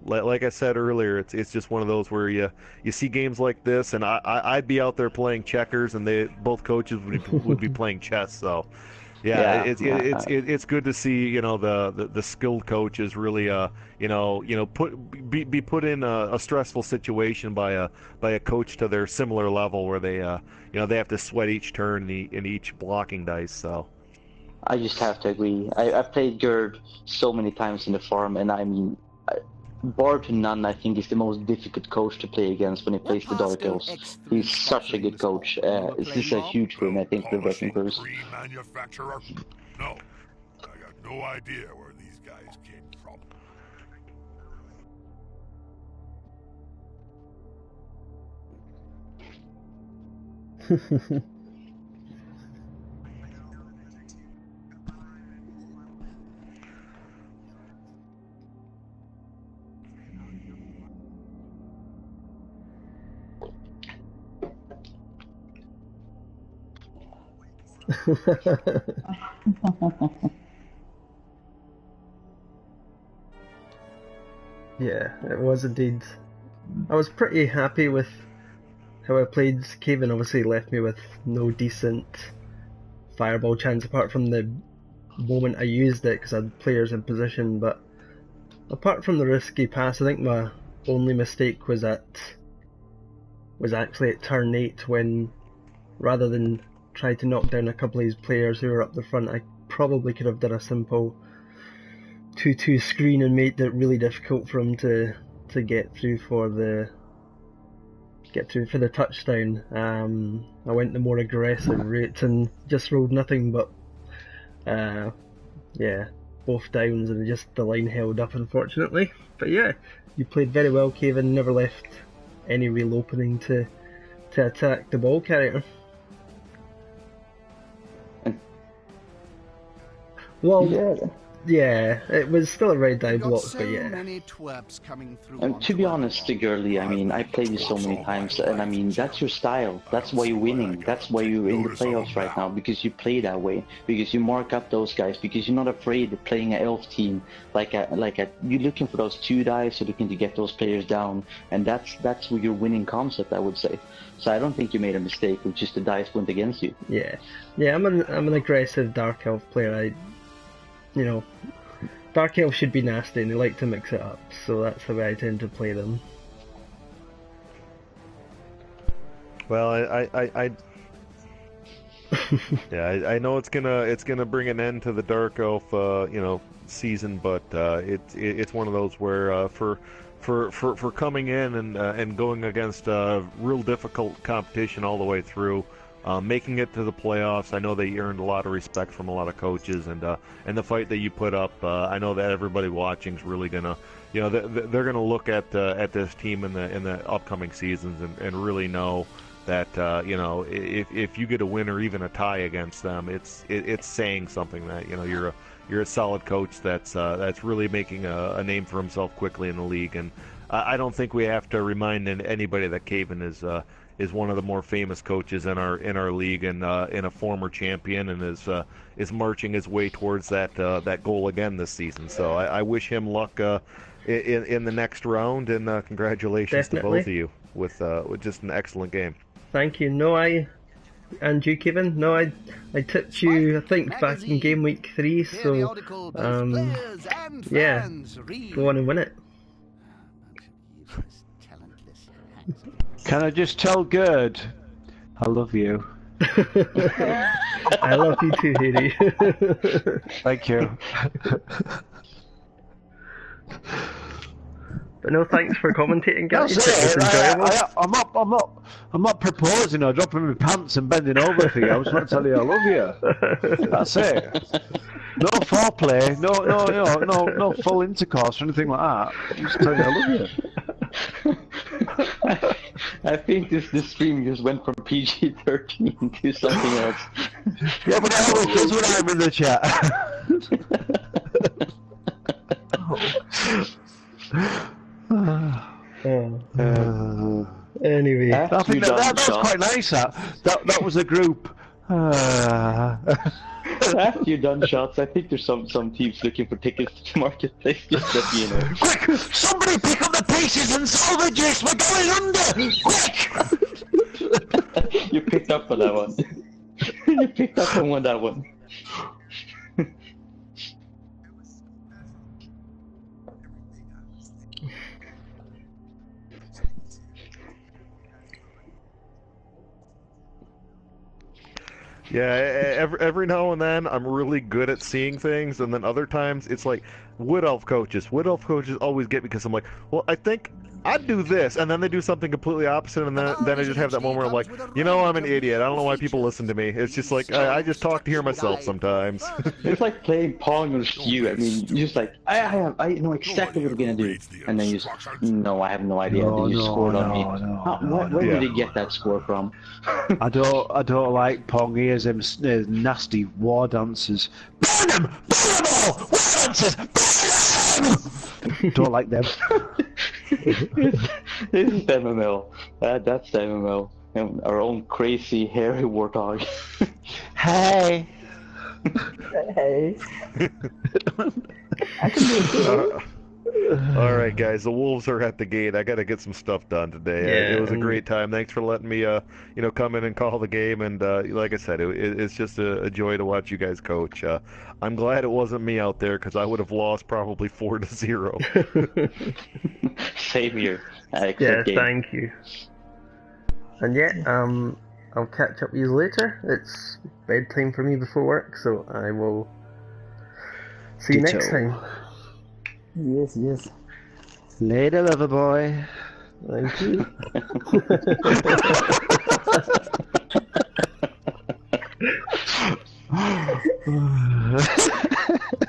like I said earlier, it's just one of those where you see games like this, and I'd be out there playing checkers, and both coaches would be playing chess. So it's good to see, you know, the skilled coaches really be put in a stressful situation by a coach to their similar level, where they they have to sweat each turn in each blocking dice. So. I just have to agree. I've played Gerd so many times in the farm, and I mean, bar to none, I think he's the most difficult coach to play against when he plays the Dark Elves. He's such a good coach. This is a huge win, I think, for the Wrecking Crews. Manufacturer? No. I got no idea where these guys came from. Yeah, it was indeed. I was pretty happy with how I played. Coven obviously left me with no decent fireball chance apart from the moment I used it because I had players in position, but apart from the risky pass, I think my only mistake was actually at turn 8, when rather than try to knock down a couple of these players who were up the front, I probably could have done a simple 2-2 screen and made it really difficult for him to get through for the touchdown. I went the more aggressive route and just rolled nothing but both downs, and just the line held up, unfortunately. But yeah, you played very well, Coven. Never left any real opening to attack the ball carrier. Well, yeah, it was still a red die block, but yeah. And to be honest, Gurley, I mean, I played you so many times, and I mean, that's your style. That's why you're winning. That's why you're in the playoffs right now, because you play that way, because you mark up those guys, because you're not afraid of playing an elf team you're looking for those 2 dice, you're looking to get those players down, and that's your winning concept, I would say. So I don't think you made a mistake with just the dice went against you. Yeah, I'm an aggressive Dark Elf player. Dark Elves should be nasty and they like to mix it up, so that's the way I tend to play them. Well, yeah, I know it's gonna bring an end to the Dark Elf, season, but it's one of those where for coming in and going against real difficult competition all the way through, making it to the playoffs. I know they earned a lot of respect from a lot of coaches, and the fight that you put up, I know that everybody watching is really gonna, they're gonna look at this team in the upcoming seasons and really know that if you get a win or even a tie against them, it's saying something that you're a solid coach that's really making a name for himself quickly in the league. And I don't think we have to remind anybody that Coven is one of the more famous coaches in our league, and a former champion, and is marching his way towards that goal again this season. So I wish him luck in the next round, and congratulations Definitely. to both of you with just an excellent game. Thank you. And you, Kevin. I tipped you, I think, back in game week 3, so, yeah, go on and win it. Can I just tell Gerd, I love you. I love you too, Harry. Thank you. But no, thanks for commentating, guys. That's It was enjoyable. I'm not proposing or dropping my pants and bending over for you. I was trying to tell you I love you. That's it. No foreplay, no full intercourse or anything like that. I'm just telling you I love you. I think this stream just went from PG-13 to something else. Yeah, but I will, because when I'm in the chat. Anyway, I think that was quite nice. That was a group. After you're done shots, I think there's some teams looking for tickets to Marketplace. Just let you know. Quick! Somebody pick up the pieces and salvage this! We're going under! Quick! You picked up on that one. You picked up on that one. Yeah, every now and then I'm really good at seeing things, and then other times it's like Wood Elf coaches always get me because I'm like, well, I think I'd do this, and then they do something completely opposite, and then I just have that moment where I'm like, I'm an idiot. I don't know why people listen to me. It's just like I just talk to hear myself sometimes. It's like playing Pong or Skew. I mean, you just like, I know exactly what we're gonna do, and then you just, no, I have no idea. And then you scored on me. Where did he get that score from? I don't like Pong. He has them nasty war dancers. Burn them! Burn them all! War dancers! Burn them! Don't like them. This is MML. That's MML. And our own crazy hairy warthog. Hey. Hey. I can do it too. All right, guys, the Wolves are at the gate. I got to get some stuff done today. Yeah, it was a great time. Thanks for letting me, come in and call the game. And like I said, it's just a joy to watch you guys coach. I'm glad it wasn't me out there because I would have lost probably 4-0. Same here. Yeah, thank you. And yeah, I'll catch up with you later. It's bedtime for me before work, so I will see you next time. Yes, yes. Later, lover boy. Thank you.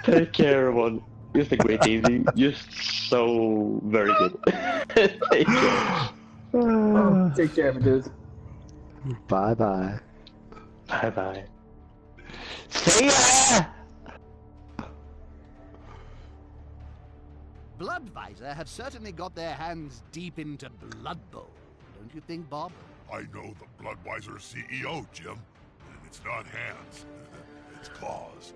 Take care, everyone. Just a great evening. Just so very good. Take care. Take care, dude. Bye-bye. Bye-bye. See ya! Bloodvisor have certainly got their hands deep into Blood Bowl, don't you think, Bob? I know the Bloodwiser CEO, Jim. And it's not hands. It's claws.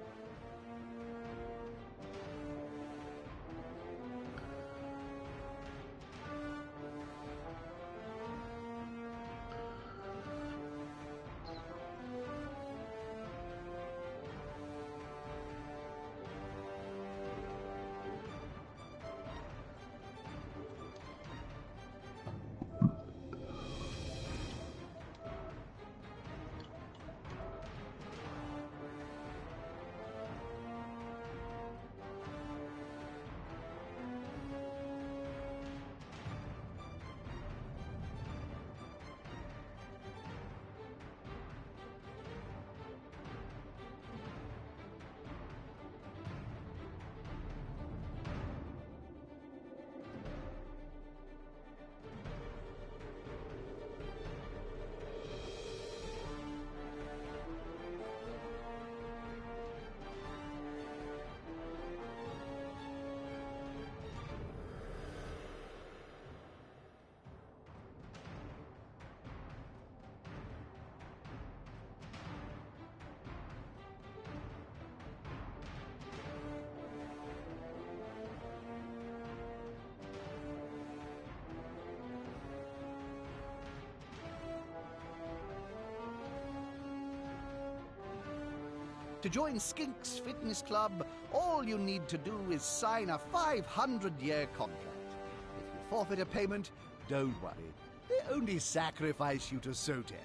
To join Skink's Fitness Club, all you need to do is sign a 500-year contract. If you forfeit a payment, don't worry. They only sacrifice you to Sotek.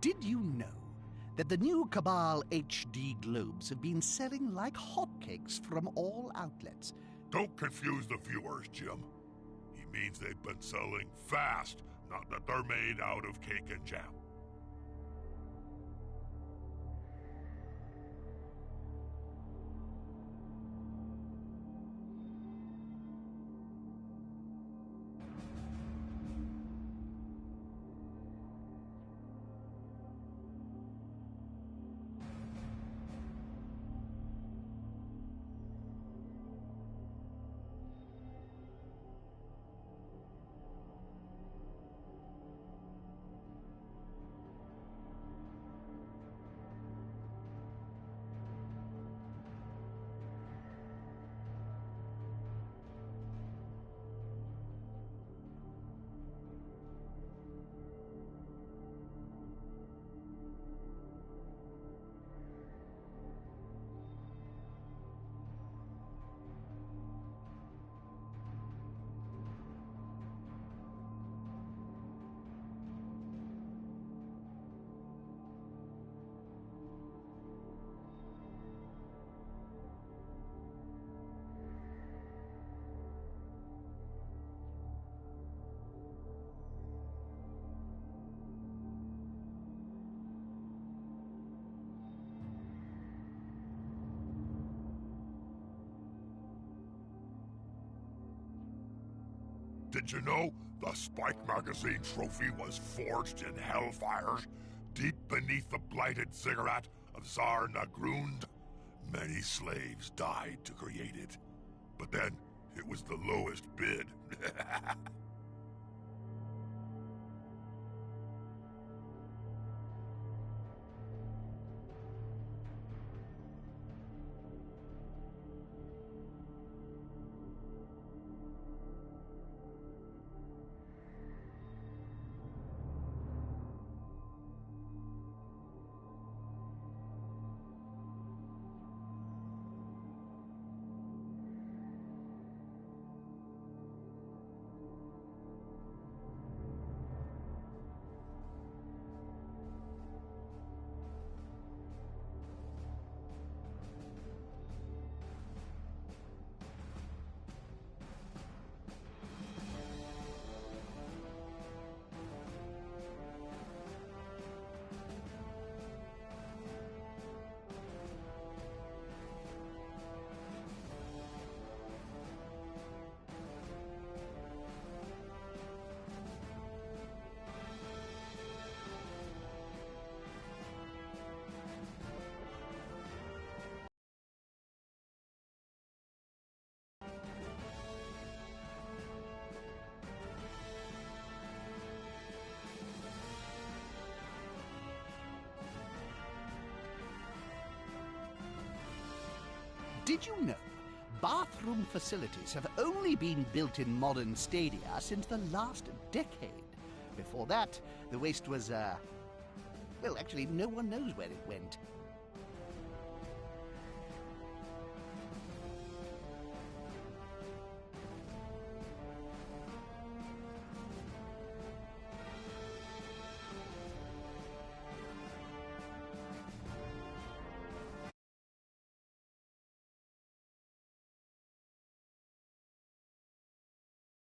Did you know that the new Cabal HD globes have been selling like hotcakes from all outlets? Don't confuse the viewers, Jim. He means they've been selling fast, not that they're made out of cake and jam. Did you know the Spike Magazine trophy was forged in hellfires deep beneath the blighted ziggurat of Tsar Nagrund? Many slaves died to create it, but then it was the lowest bid. Did you know bathroom facilities have only been built in modern stadia since the last decade? Before that, the waste was, well, actually, no one knows where it went.